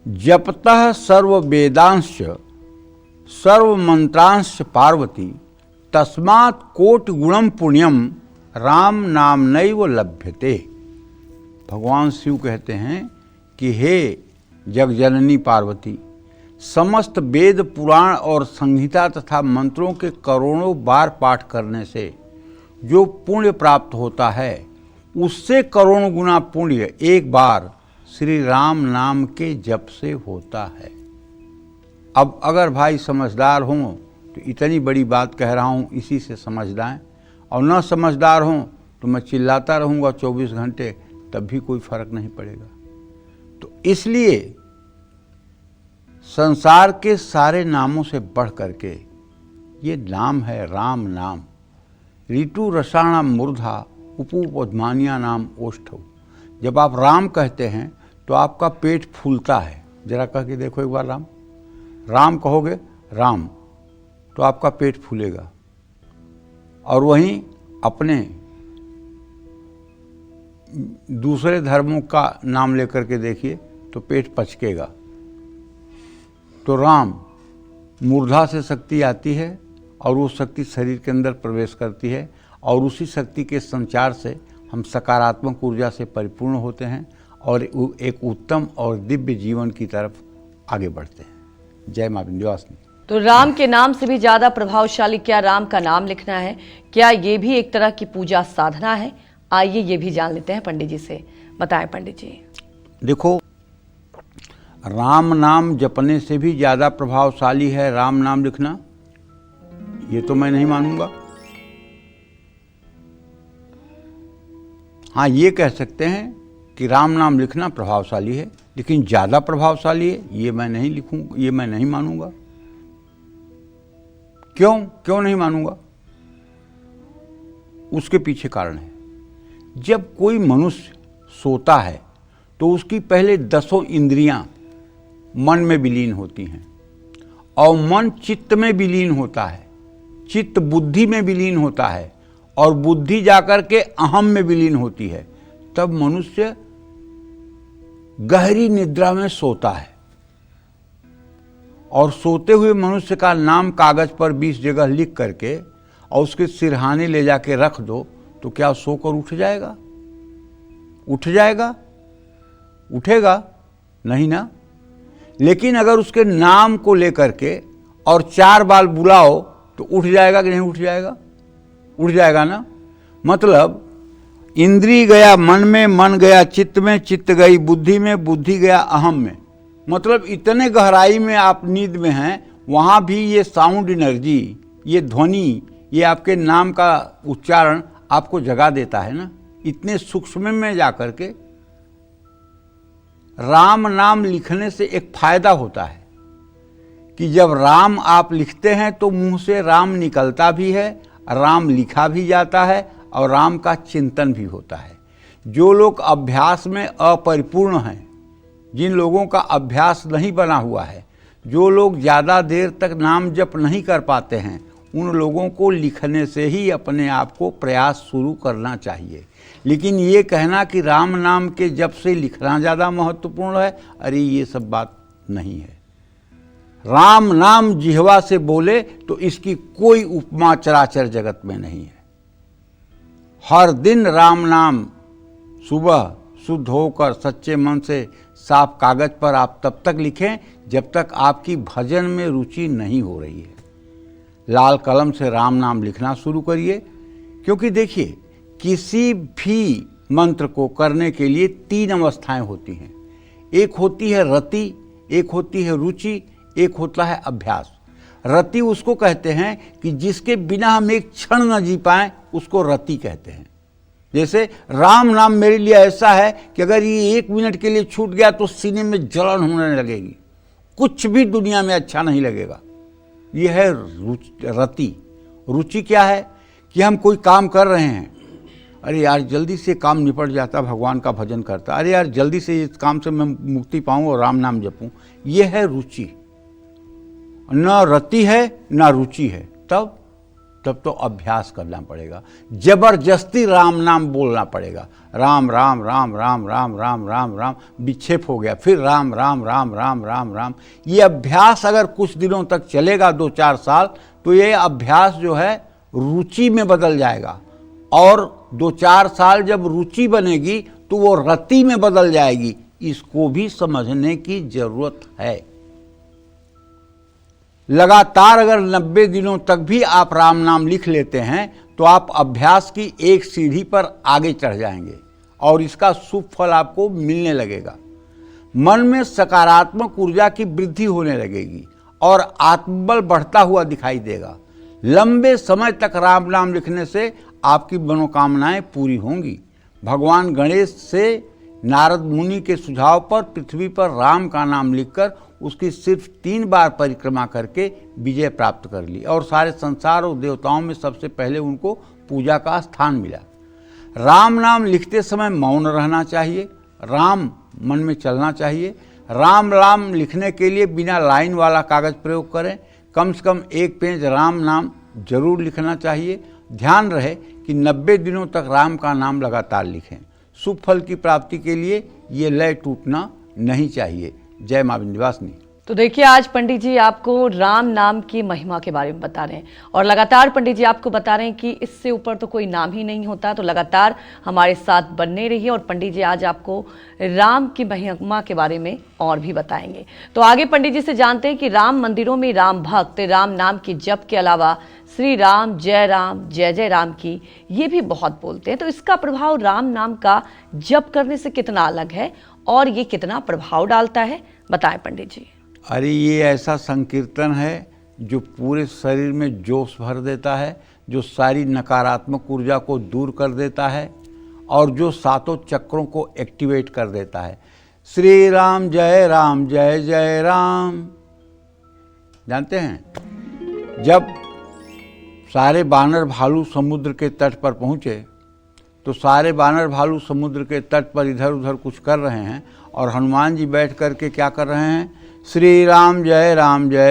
जपतः सर्व वेदांश सर्व मंत्रांश पार्वती तस्मात् कोटि गुणम पुण्यम राम नाम नैव लभ्यते। भगवान शिव कहते हैं कि हे जगजननी पार्वती, समस्त वेद पुराण और संहिता तथा मंत्रों के करोड़ों बार पाठ करने से जो पुण्य प्राप्त होता है उससे करोड़ों गुना पुण्य एक बार श्री राम नाम के जप से होता है। अब अगर भाई समझदार हों तो इतनी बड़ी बात कह रहा हूँ इसी से समझ जाएं, और न समझदार हों तो मैं चिल्लाता रहूँगा 24 घंटे, तब भी कोई फर्क नहीं पड़ेगा। तो इसलिए संसार के सारे नामों से बढ़ करके ये नाम है राम नाम। ऋतु रसाणाम मूर्धा उपू पद्मानिया नाम ओष्ठव। जब आप राम कहते हैं तो आपका पेट फूलता है। जरा कह के देखो एक बार, राम राम कहोगे राम तो आपका पेट फूलेगा, और वहीं अपने दूसरे धर्मों का नाम लेकर के देखिए तो पेट पचकेगा। तो राम मूर्धा से शक्ति आती है और वो शक्ति शरीर के अंदर प्रवेश करती है, और उसी शक्ति के संचार से हम सकारात्मक ऊर्जा से परिपूर्ण होते हैं और एक उत्तम और दिव्य जीवन की तरफ आगे बढ़ते हैं। जय मां विंध्यवासिनी। तो राम के नाम से भी ज्यादा प्रभावशाली क्या राम का नाम लिखना है? क्या ये भी एक तरह की पूजा साधना है? आइए ये भी जान लेते हैं पंडित जी से। बताएं पंडित जी। देखो, राम नाम जपने से भी ज्यादा प्रभावशाली है राम नाम लिखना, ये तो मैं नहीं मानूंगा। हाँ, ये कह सकते हैं कि राम नाम लिखना प्रभावशाली है, लेकिन ज्यादा प्रभावशाली है ये मैं नहीं लिखूंगा, ये मैं नहीं मानूंगा। क्यों नहीं मानूंगा? उसके पीछे कारण है। जब कोई मनुष्य सोता है तो उसकी पहले 10 इंद्रियां मन में विलीन होती हैं, और मन चित्त में विलीन होता है, चित्त बुद्धि में विलीन होता है, और बुद्धि जाकर के अहम में विलीन होती है। तब मनुष्य गहरी निद्रा में सोता है, और सोते हुए मनुष्य का नाम कागज पर 20 जगह लिख करके और उसके सिरहाने ले जाके रख दो तो क्या सोकर उठ जाएगा? उठ जाएगा? उठेगा नहीं ना। लेकिन अगर उसके नाम को लेकर के और 4 बार बुलाओ तो उठ जाएगा कि नहीं उठ जाएगा? उठ जाएगा ना। मतलब इंद्री गया मन में, मन गया चित्त में, चित्त गई बुद्धि में, बुद्धि गया अहम में। मतलब इतने गहराई में आप नींद में हैं, वहाँ भी ये साउंड एनर्जी, ये ध्वनि, ये आपके नाम का उच्चारण आपको जगा देता है ना। इतने सूक्ष्म में जाकर के राम नाम लिखने से एक फायदा होता है कि जब राम आप लिखते हैं तो मुंह से राम निकलता भी है, राम लिखा भी जाता है, और राम का चिंतन भी होता है। जो लोग अभ्यास में अपरिपूर्ण हैं, जिन लोगों का अभ्यास नहीं बना हुआ है, जो लोग ज़्यादा देर तक नाम जप नहीं कर पाते हैं, उन लोगों को लिखने से ही अपने आप को प्रयास शुरू करना चाहिए। लेकिन ये कहना कि राम नाम के जप से लिखना ज़्यादा महत्वपूर्ण है, अरे ये सब बात नहीं है। राम नाम जिह्वा से बोले तो इसकी कोई उपमा चराचर जगत में नहीं है। हर दिन राम नाम सुबह शुद्ध होकर सच्चे मन से साफ कागज पर आप तब तक लिखें जब तक आपकी भजन में रुचि नहीं हो रही है। लाल कलम से राम नाम लिखना शुरू करिए, क्योंकि देखिए किसी भी मंत्र को करने के लिए 3 अवस्थाएं होती हैं। एक होती है रति, एक होती है रुचि, एक होता है अभ्यास। रति उसको कहते हैं कि जिसके बिना हम एक क्षण न जी पाएं, उसको रति कहते हैं। जैसे राम नाम मेरे लिए ऐसा है कि अगर ये 1 मिनट के लिए छूट गया तो सीने में जलन होने लगेगी, कुछ भी दुनिया में अच्छा नहीं लगेगा। ये है रति। रुचि क्या है कि हम कोई काम कर रहे हैं, अरे यार जल्दी से काम निपट जाता, भगवान का भजन करता, अरे यार जल्दी से इस काम से मैं मुक्ति पाऊँ और राम नाम जपूँ। ये है रुचि। न रति है न रुचि है, तब तब तो अभ्यास करना पड़ेगा, जबरदस्ती राम नाम बोलना पड़ेगा। राम राम राम राम राम राम राम राम, विक्षेप हो गया, फिर राम राम राम राम राम राम। ये अभ्यास अगर कुछ दिनों तक चलेगा, 2-4 साल, तो ये अभ्यास जो है रुचि में बदल जाएगा, और 2-4 साल जब रुचि बनेगी तो वो रति में बदल जाएगी। इसको भी समझने की जरूरत है। लगातार अगर 90 दिनों तक भी आप राम नाम लिख लेते हैं तो आप अभ्यास की एक सीढ़ी पर आगे चढ़ जाएंगे और इसका शुभ फल आपको मिलने लगेगा। मन में सकारात्मक ऊर्जा की वृद्धि होने लगेगी और आत्मबल बढ़ता हुआ दिखाई देगा। लंबे समय तक राम नाम लिखने से आपकी मनोकामनाएं पूरी होंगी। भगवान गणेश से नारद मुनि के सुझाव पर पृथ्वी पर राम का नाम लिखकर उसकी सिर्फ 3 बार परिक्रमा करके विजय प्राप्त कर ली और सारे संसार और देवताओं में सबसे पहले उनको पूजा का स्थान मिला। राम नाम लिखते समय मौन रहना चाहिए, राम मन में चलना चाहिए। राम नाम लिखने के लिए बिना लाइन वाला कागज प्रयोग करें। कम से कम 1 पेज राम नाम जरूर लिखना चाहिए। ध्यान रहे कि 90 दिनों तक राम का नाम लगातार लिखें। शुभ फल की प्राप्ति के लिए ये लय टूटना नहीं चाहिए। जय मां विंध्यवासिनी। तो देखिए, आज पंडित जी आपको राम नाम की महिमा के बारे में बता रहे हैं और लगातार पंडित जी आपको बता रहे हैं कि इससे ऊपर तो कोई नाम ही नहीं होता। तो लगातार हमारे साथ बने रहिए और पंडित जी आज आपको राम की महिमा के बारे में और भी बताएंगे। तो आगे पंडित जी से जानते हैं कि राम मंदिरों में राम भक्त राम नाम की जप के अलावा श्री राम जय जय राम की ये भी बहुत बोलते हैं। तो इसका प्रभाव राम नाम का जप करने से कितना अलग है और ये कितना प्रभाव डालता है, बताएं पंडित जी। अरे ये ऐसा संकीर्तन है जो पूरे शरीर में जोश भर देता है, जो सारी नकारात्मक ऊर्जा को दूर कर देता है और जो 7 चक्रों को एक्टिवेट कर देता है। श्री राम जय जय राम। जानते हैं, जब सारे बानर भालू समुद्र के तट पर पहुँचे तो सारे बानर भालू समुद्र के तट पर इधर उधर कुछ कर रहे हैं और हनुमान जी बैठ करके क्या कर रहे हैं, श्री राम जय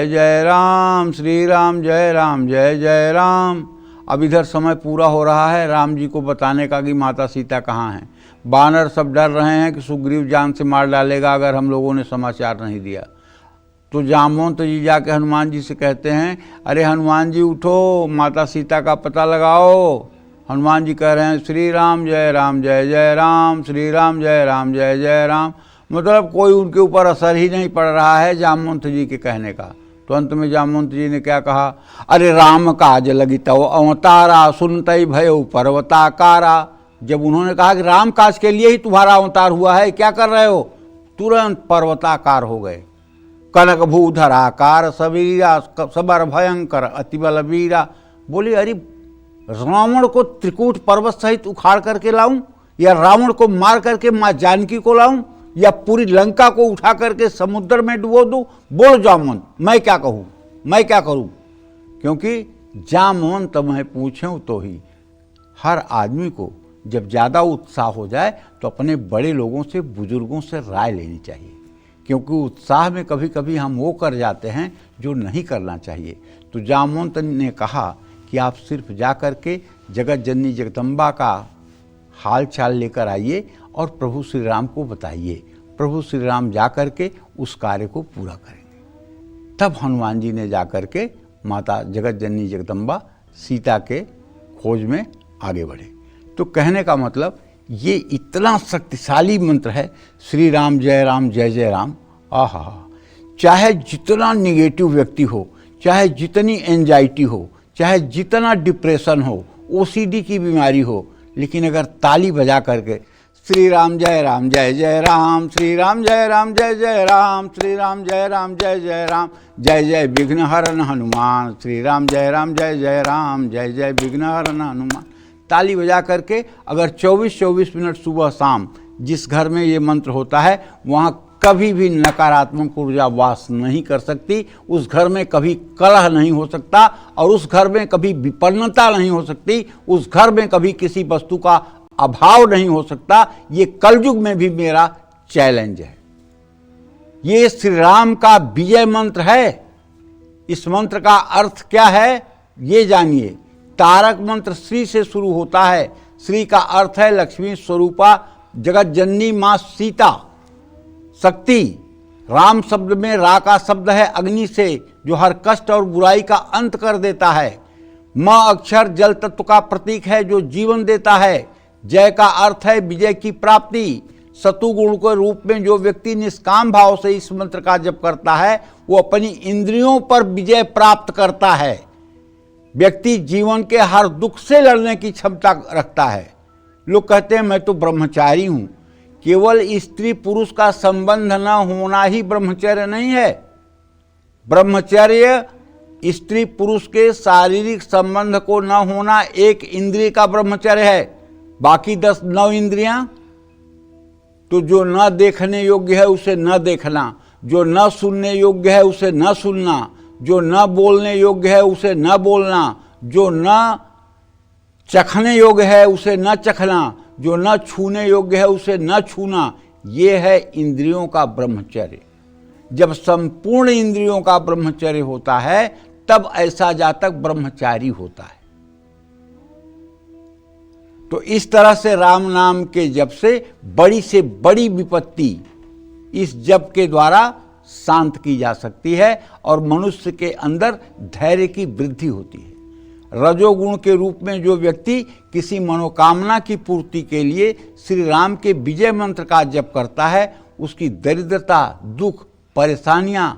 जय राम, श्री राम जय जय राम। अब इधर समय पूरा हो रहा है राम जी को बताने का कि माता सीता कहाँ हैं। बानर सब डर रहे हैं कि सुग्रीव जान से मार डालेगा अगर हम लोगों ने समाचार नहीं दिया। तो जामवंत जी जाके हनुमान जी से कहते हैं, अरे हनुमान जी उठो, माता सीता का पता लगाओ। हनुमान जी कह रहे हैं श्री राम जय जय राम, श्री राम जय जय राम। मतलब कोई उनके ऊपर असर ही नहीं पड़ रहा है जामवंत जी के कहने का। तो अंत में जामवंत जी ने क्या कहा, अरे राम काज लगी तव अवतारा, सुनतई भयो पर्वताकारा। जब उन्होंने कहा कि राम काज के लिए ही तुम्हारा अवतार हुआ है, क्या कर रहे हो, तुरंत पर्वताकार हो गए। कनक भूधर आकार सबीरा, सबर भयंकर अति बलवीरा। बोले अरे रावण को त्रिकूट पर्वत सहित उखाड़ करके लाऊं, या रावण को मार करके माँ जानकी को लाऊं, या पूरी लंका को उठा करके समुद्र में डुबो दूं। बोल जामवंत, मैं क्या कहूँ, मैं क्या करूँ। क्योंकि जामवंत मैं पूछूं तो ही। हर आदमी को जब ज़्यादा उत्साह हो जाए तो अपने बड़े लोगों से, बुजुर्गों से राय लेनी चाहिए, क्योंकि उत्साह में कभी कभी हम वो कर जाते हैं जो नहीं करना चाहिए। तो जामवंत ने कहा कि आप सिर्फ जा कर के जगत जननी जगदम्बा का हाल चाल लेकर आइए और प्रभु श्री राम को बताइए। प्रभु श्री राम जा कर के उस कार्य को पूरा करेंगे। तब हनुमान जी ने जा कर के माता जगत जननी जगदम्बा सीता के खोज में आगे बढ़े। तो कहने का मतलब ये इतना शक्तिशाली मंत्र है, श्री राम जय जय राम। आहा, चाहे जितना निगेटिव व्यक्ति हो, चाहे जितनी एंजाइटी हो, चाहे जितना डिप्रेशन हो, ओसीडी की बीमारी हो, लेकिन अगर ताली बजा करके श्री राम जय जय राम, श्री राम जय जय राम, श्री राम जय जय राम, जय जय विघ्न हरन हनुमान, श्री राम जय जय राम, जय जय विघ्न हरन हनुमान। ताली बजा करके अगर 24-24 मिनट सुबह शाम जिस घर में ये मंत्र होता है वहाँ कभी भी नकारात्मक ऊर्जा वास नहीं कर सकती। उस घर में कभी कलह नहीं हो सकता और उस घर में कभी विपन्नता नहीं हो सकती। उस घर में कभी किसी वस्तु का अभाव नहीं हो सकता। ये कलयुग में भी मेरा चैलेंज है। ये श्री राम का विजय मंत्र है। इस मंत्र का अर्थ क्या है ये जानिए। तारक मंत्र श्री से शुरू होता है। श्री का अर्थ है लक्ष्मी स्वरूपा, जगत जननी माँ सीता शक्ति। राम शब्द में रा का शब्द है अग्नि से, जो हर कष्ट और बुराई का अंत कर देता है। म अक्षर जल तत्व का प्रतीक है जो जीवन देता है। जय का अर्थ है विजय की प्राप्ति। सतुगुण के रूप में जो व्यक्ति निष्काम भाव से इस मंत्र का जप करता है वो अपनी इंद्रियों पर विजय प्राप्त करता है। व्यक्ति जीवन के हर दुख से लड़ने की क्षमता रखता है। लोग कहते हैं मैं तो ब्रह्मचारी हूं। केवल स्त्री पुरुष का संबंध न होना ही ब्रह्मचर्य नहीं है। ब्रह्मचर्य स्त्री पुरुष के शारीरिक संबंध को न होना एक इंद्रिय का ब्रह्मचर्य है। बाकी 9 इंद्रियां तो जो न देखने योग्य है उसे न देखना, जो न सुनने योग्य है उसे न सुनना, जो न बोलने योग्य है उसे न बोलना, जो न चखने योग्य है उसे न चखना, जो न छूने योग्य है उसे न छूना। ये है इंद्रियों का ब्रह्मचर्य। जब संपूर्ण इंद्रियों का ब्रह्मचर्य होता है तब ऐसा जातक ब्रह्मचारी होता है। तो इस तरह से राम नाम के जप से बड़ी विपत्ति इस जप के द्वारा शांत की जा सकती है और मनुष्य के अंदर धैर्य की वृद्धि होती है। रजोगुण के रूप में जो व्यक्ति किसी मनोकामना की पूर्ति के लिए श्री राम के विजय मंत्र का जप करता है उसकी दरिद्रता, दुख, परेशानियां,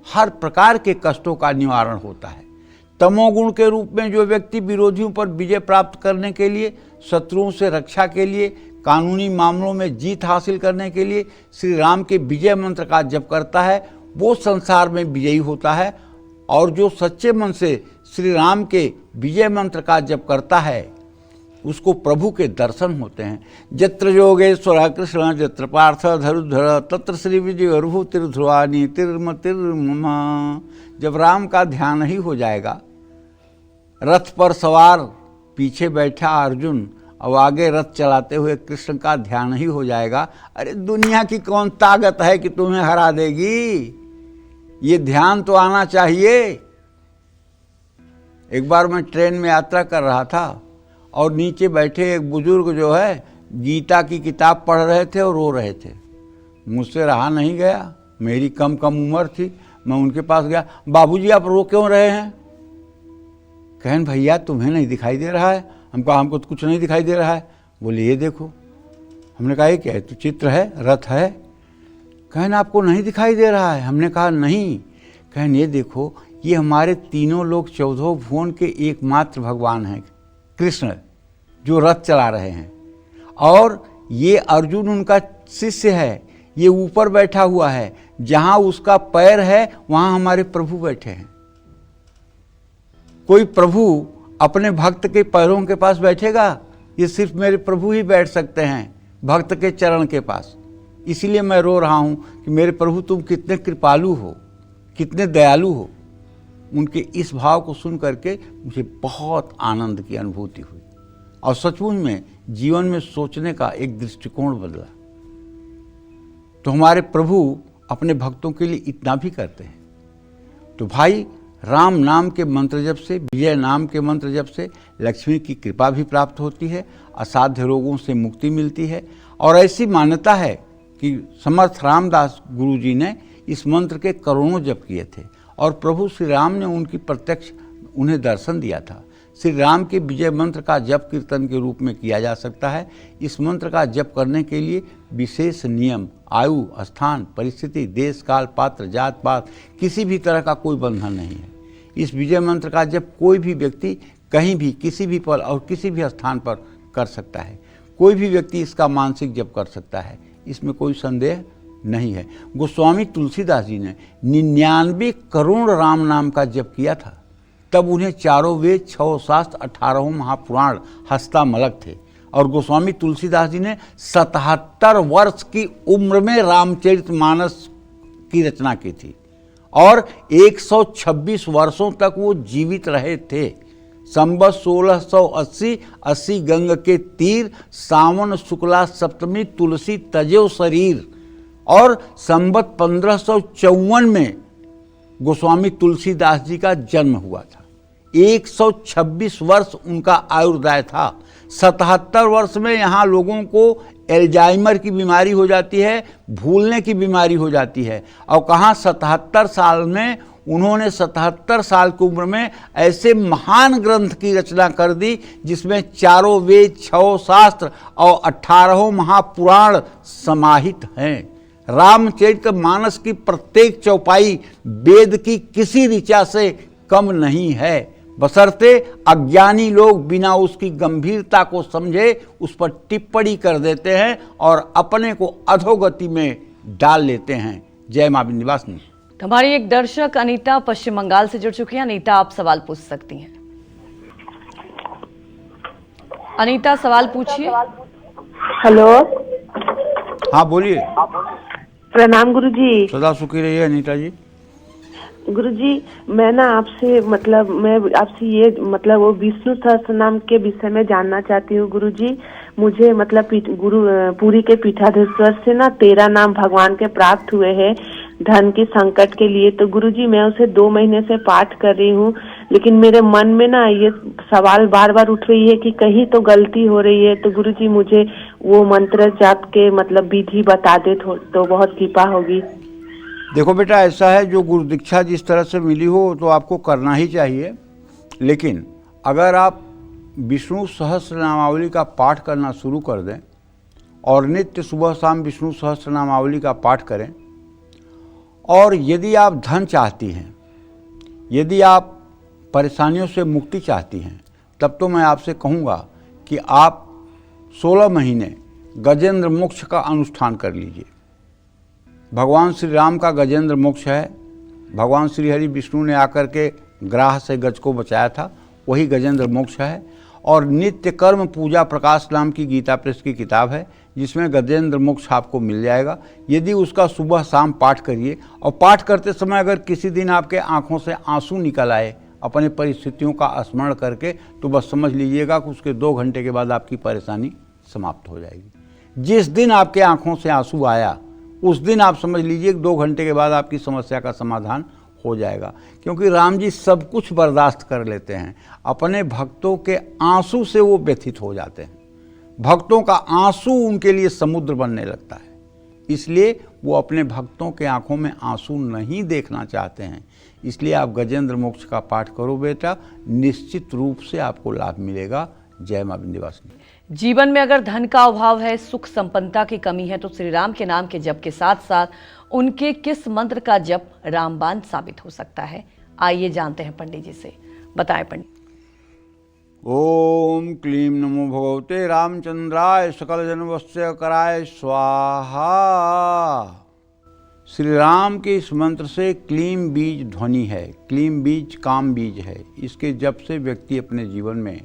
हर प्रकार के कष्टों का निवारण होता है। तमोगुण के रूप में जो व्यक्ति विरोधियों पर विजय प्राप्त करने के लिए, शत्रुओं से रक्षा के लिए, कानूनी मामलों में जीत हासिल करने के लिए श्री राम के विजय मंत्र का जप करता है वो संसार में विजयी होता है। और जो सच्चे मन से श्री राम के विजय मंत्र का जप करता है उसको प्रभु के दर्शन होते हैं। जत्र योगेश्वर कृष्ण जत्र पार्थ धरुधर तत्र श्री विजय ध्रुवानी तिर्मतिर्ममा। जब राम का ध्यान ही हो जाएगा, रथ पर सवार पीछे बैठा अर्जुन और आगे रथ चलाते हुए कृष्ण का ध्यान ही हो जाएगा, अरे दुनिया की कौन ताकत है कि तुम्हें हरा देगी। ये ध्यान तो आना चाहिए। एक बार मैं ट्रेन में यात्रा कर रहा था और नीचे बैठे एक बुजुर्ग जो है गीता की किताब पढ़ रहे थे और रो रहे थे। मुझसे रहा नहीं गया, मेरी कम उम्र थी। मैं उनके पास गया, बाबूजी आप रो क्यों रहे हैं? कहें भैया तुम्हें नहीं दिखाई दे रहा है? हमको तो कुछ नहीं दिखाई दे रहा है। बोले ये देखो। हमने कहा ये क्या है? तो चित्र है, रथ है। कहें आपको नहीं दिखाई दे रहा है? हमने कहा नहीं। कहें ये देखो, ये हमारे तीनों लोग 14 भुवन के एकमात्र भगवान हैं कृष्ण, जो रथ चला रहे हैं। और ये अर्जुन उनका शिष्य है, ये ऊपर बैठा हुआ है। जहां उसका पैर है वहां हमारे प्रभु बैठे हैं। कोई प्रभु अपने भक्त के पैरों के पास बैठेगा? ये सिर्फ मेरे प्रभु ही बैठ सकते हैं भक्त के चरण के पास। इसलिए मैं रो रहा हूं कि मेरे प्रभु तुम कितने कृपालु हो, कितने दयालु हो। उनके इस भाव को सुन करके मुझे बहुत आनंद की अनुभूति हुई और सचमुच में जीवन में सोचने का एक दृष्टिकोण बदला। तो हमारे प्रभु अपने भक्तों के लिए इतना भी करते हैं। तो भाई, राम नाम के मंत्र जप से, विजय नाम के मंत्र जप से लक्ष्मी की कृपा भी प्राप्त होती है, असाध्य रोगों से मुक्ति मिलती है। और ऐसी मान्यता है कि समर्थ रामदास गुरु जी ने इस मंत्र के करोड़ों जप किए थे और प्रभु श्री राम ने उनकी प्रत्यक्ष उन्हें दर्शन दिया था। श्री राम के विजय मंत्र का जप कीर्तन के रूप में किया जा सकता है। इस मंत्र का जप करने के लिए विशेष नियम, आयु, स्थान, परिस्थिति, देश, काल, पात्र, जात पात, किसी भी तरह का कोई बंधन नहीं है। इस विजय मंत्र का जप कोई भी व्यक्ति कहीं भी, किसी भी पल और किसी भी स्थान पर कर सकता है। कोई भी व्यक्ति इसका मानसिक जप कर सकता है, इसमें कोई संदेह नहीं है। गोस्वामी तुलसीदास जी ने 99 करोड़ राम नाम का जप किया था। तब उन्हें 4 वेद, 6 शास्त्र, 18 महापुराण हस्तामलक थे। और गोस्वामी तुलसीदास जी ने 77 वर्ष की उम्र में रामचरितमानस की रचना की थी और 126 वर्षों तक वो जीवित रहे थे। संवत 1680, 80 गंग के तीर, सावन शुक्ला सप्तमी, तुलसी तजेव शरीर। और संवत 1554 में गोस्वामी तुलसीदास जी का जन्म हुआ था। 126 वर्ष उनका आयुर्दाय था। 77 वर्ष में यहाँ लोगों को एल्जाइमर की बीमारी हो जाती है, भूलने की बीमारी हो जाती है। और कहाँ 77 साल में उन्होंने 77 साल की उम्र में ऐसे महान ग्रंथ की रचना कर दी जिसमें 4 वेद, 6 शास्त्र और 18 महापुराण समाहित हैं। रामचरितमानस की प्रत्येक चौपाई वेद की किसी ऋचा से कम नहीं है, बशर्ते अज्ञानी लोग बिना उसकी गंभीरता को समझे उस पर टिप्पणी कर देते हैं और अपने को अधोगति में डाल लेते हैं। जय मां विंध्यवासिनी। हमारी एक दर्शक अनीता पश्चिम बंगाल से जुड़ चुकी हैं। अनीता, आप सवाल पूछ सकती हैं। अनीता, सवाल पूछिए। हेलो, हाँ बोलिए। प्रणाम गुरुजी। सदा सुखी रहिए अनीता जी। गुरुजी, मैं ना आपसे ये वो विष्णु सहस्त्र नाम के विषय में जानना चाहती हूँ गुरुजी। मुझे पुरी के पीठाधीश्वर से ना 13 नाम भगवान के प्राप्त हुए हैं धन की संकट के लिए। तो गुरुजी, मैं उसे 2 महीने से पाठ कर रही हूँ, लेकिन मेरे मन में ना ये सवाल बार बार उठ रही है कि कहीं तो गलती हो रही है। तो गुरुजी, मुझे वो मंत्र जाप के विधि बता दे तो बहुत कृपा होगी। देखो बेटा, ऐसा है, जो गुरु दीक्षा जिस तरह से मिली हो तो आपको करना ही चाहिए, लेकिन अगर आप विष्णु सहस्त्र नामावली का पाठ करना शुरू कर दें और नित्य सुबह शाम विष्णु सहस्त्र नामावली का पाठ करें, और यदि आप धन चाहती हैं, यदि आप परेशानियों से मुक्ति चाहती हैं, तब तो मैं आपसे कहूँगा कि आप 16 महीने गजेंद्र मोक्ष का अनुष्ठान कर लीजिए। भगवान श्री राम का गजेंद्र मोक्ष है। भगवान श्री हरि विष्णु ने आकर के ग्राह से गज को बचाया था, वही गजेंद्र मोक्ष है। और नित्य कर्म पूजा प्रकाश नाम की गीता प्रेस की किताब है जिसमें गजेंद्र मोक्ष आपको मिल जाएगा। यदि उसका सुबह शाम पाठ करिए, और पाठ करते समय अगर किसी दिन आपके आंखों से आंसू निकल आए अपने परिस्थितियों का स्मरण करके, तो बस समझ लीजिएगा कि उसके 2 घंटे के बाद आपकी परेशानी समाप्त हो जाएगी। जिस दिन आपके आंखों से आंसू आया उस दिन आप समझ लीजिए कि 2 घंटे के बाद आपकी समस्या का समाधान हो जाएगा, क्योंकि राम जी सब कुछ बर्दाश्त कर लेते हैं। अपने भक्तों के आंसू से वो व्यथित हो जाते हैं। भक्तों का आंसू उनके लिए समुद्र बनने लगता है, इसलिए वो अपने भक्तों के आंखों में आंसू नहीं देखना चाहते हैं। इसलिए आप गजेंद्र मोक्ष का पाठ करो बेटा, निश्चित रूप से आपको लाभ मिलेगा। जय मां विंध्यवासिनी। जीवन में अगर धन का अभाव है, सुख संपन्नता की कमी है, तो श्री राम के नाम के जप के साथ साथ उनके किस मंत्र का जप रामबाण साबित हो सकता है? आइए जानते हैं पंडित जी से। बताएं पंडित। ओम क्लीं नमो भगवते रामचंद्राय सकल जनवस्य कराय स्वाहा। श्री राम के इस मंत्र से क्लीं बीज ध्वनि है, क्लीं बीज काम बीज है। इसके जप से व्यक्ति अपने जीवन में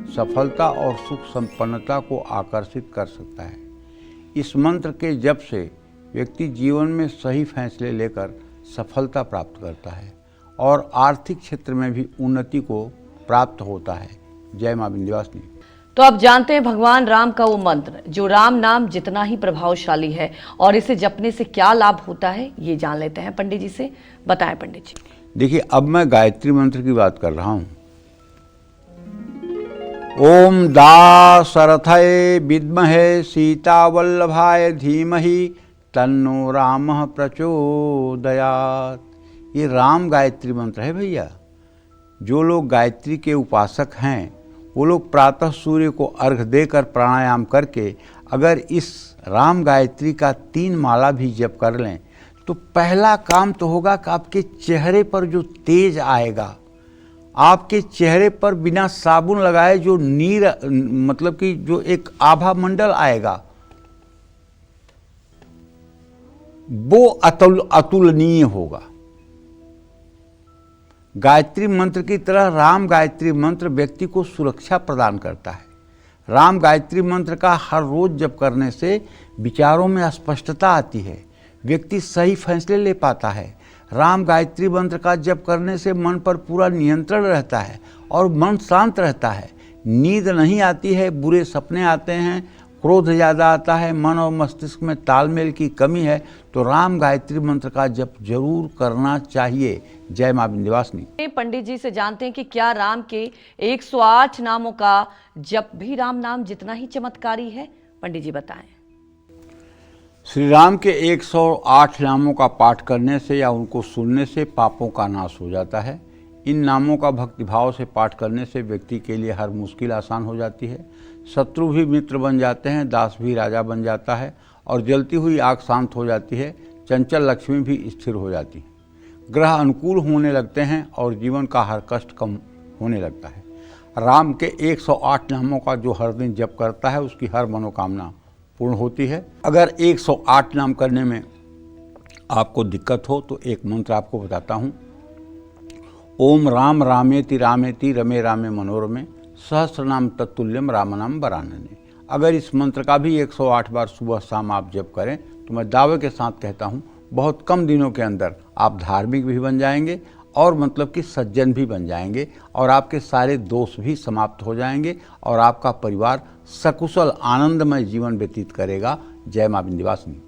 सफलता और सुख संपन्नता को आकर्षित कर सकता है। इस मंत्र के जप से व्यक्ति जीवन में सही फैसले लेकर सफलता प्राप्त करता है और आर्थिक क्षेत्र में भी उन्नति को प्राप्त होता है। जय मां विंध्यवासिनी। तो अब जानते हैं भगवान राम का वो मंत्र जो राम नाम जितना ही प्रभावशाली है, और इसे जपने से क्या लाभ होता है, ये जान लेते हैं पंडित जी से। बताएं पंडित जी। देखिए, अब मैं गायत्री मंत्र की बात कर रहा हूँ। ओम दाशरथये विद्महे सीतावल्लभाय धीमहि तन्नो रामः प्रचोदयात्। ये राम गायत्री मंत्र है भैया। जो लोग गायत्री के उपासक हैं वो लोग प्रातः सूर्य को अर्घ देकर प्राणायाम करके अगर इस राम गायत्री का 3 माला भी जप कर लें तो पहला काम तो होगा कि आपके चेहरे पर जो तेज आएगा, आपके चेहरे पर बिना साबुन लगाए जो मतलब कि जो एक आभा मंडल आएगा वो अतुलनीय होगा। गायत्री मंत्र की तरह राम गायत्री मंत्र व्यक्ति को सुरक्षा प्रदान करता है। राम गायत्री मंत्र का हर रोज जप करने से विचारों में स्पष्टता आती है, व्यक्ति सही फैसले ले पाता है। राम गायत्री मंत्र का जप करने से मन पर पूरा नियंत्रण रहता है और मन शांत रहता है। नींद नहीं आती है, बुरे सपने आते हैं, क्रोध ज़्यादा आता है, मन और मस्तिष्क में तालमेल की कमी है, तो राम गायत्री मंत्र का जप जरूर करना चाहिए। जय मां विंध्यवासिनी। पंडित जी से जानते हैं कि क्या राम के 108 नामों का जप भी राम नाम जितना ही चमत्कारी है। पंडित जी बताएं। श्री राम के 108 नामों का पाठ करने से या उनको सुनने से पापों का नाश हो जाता है। इन नामों का भक्तिभाव से पाठ करने से व्यक्ति के लिए हर मुश्किल आसान हो जाती है। शत्रु भी मित्र बन जाते हैं, दास भी राजा बन जाता है और जलती हुई आग शांत हो जाती है। चंचल लक्ष्मी भी स्थिर हो जाती है। ग्रह अनुकूल होने लगते हैं और जीवन का हर कष्ट कम होने लगता है। राम के 108 नामों का जो हर दिन जप करता है उसकी हर मनोकामना पूर्ण होती है। अगर 108 नाम करने में आपको दिक्कत हो तो एक मंत्र आपको बताता हूँ। ओम राम रामेति रामेति रमे रामे मनोरमे सहस्र नाम तत्तुल्यम राम नाम वरानने। अगर इस मंत्र का भी 108 बार सुबह शाम आप जप करें तो मैं दावे के साथ कहता हूँ बहुत कम दिनों के अंदर आप धार्मिक भी बन जाएंगे और मतलब कि सज्जन भी बन जाएंगे और आपके सारे दोष भी समाप्त हो जाएंगे और आपका परिवार सकुशल आनंदमय जीवन व्यतीत करेगा। जय मां विंध्यवासिनी।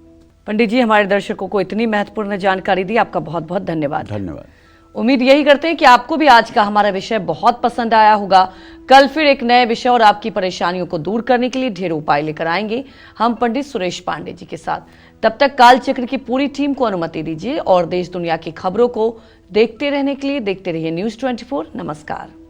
पंडित जी हमारे दर्शकों को इतनी महत्वपूर्ण जानकारी दी, आपका बहुत बहुत धन्यवाद। धन्यवाद। उम्मीद यही करते हैं कि आपको भी आज का हमारा विषय बहुत पसंद आया होगा। कल फिर एक नए विषय और आपकी परेशानियों को दूर करने के लिए ढेर उपाय लेकर आएंगे हम पंडित सुरेश पांडे जी के साथ। तब तक कालचक्र की पूरी टीम को अनुमति दीजिए और देश दुनिया की खबरों को देखते रहने के लिए देखते रहिए News 24। नमस्कार।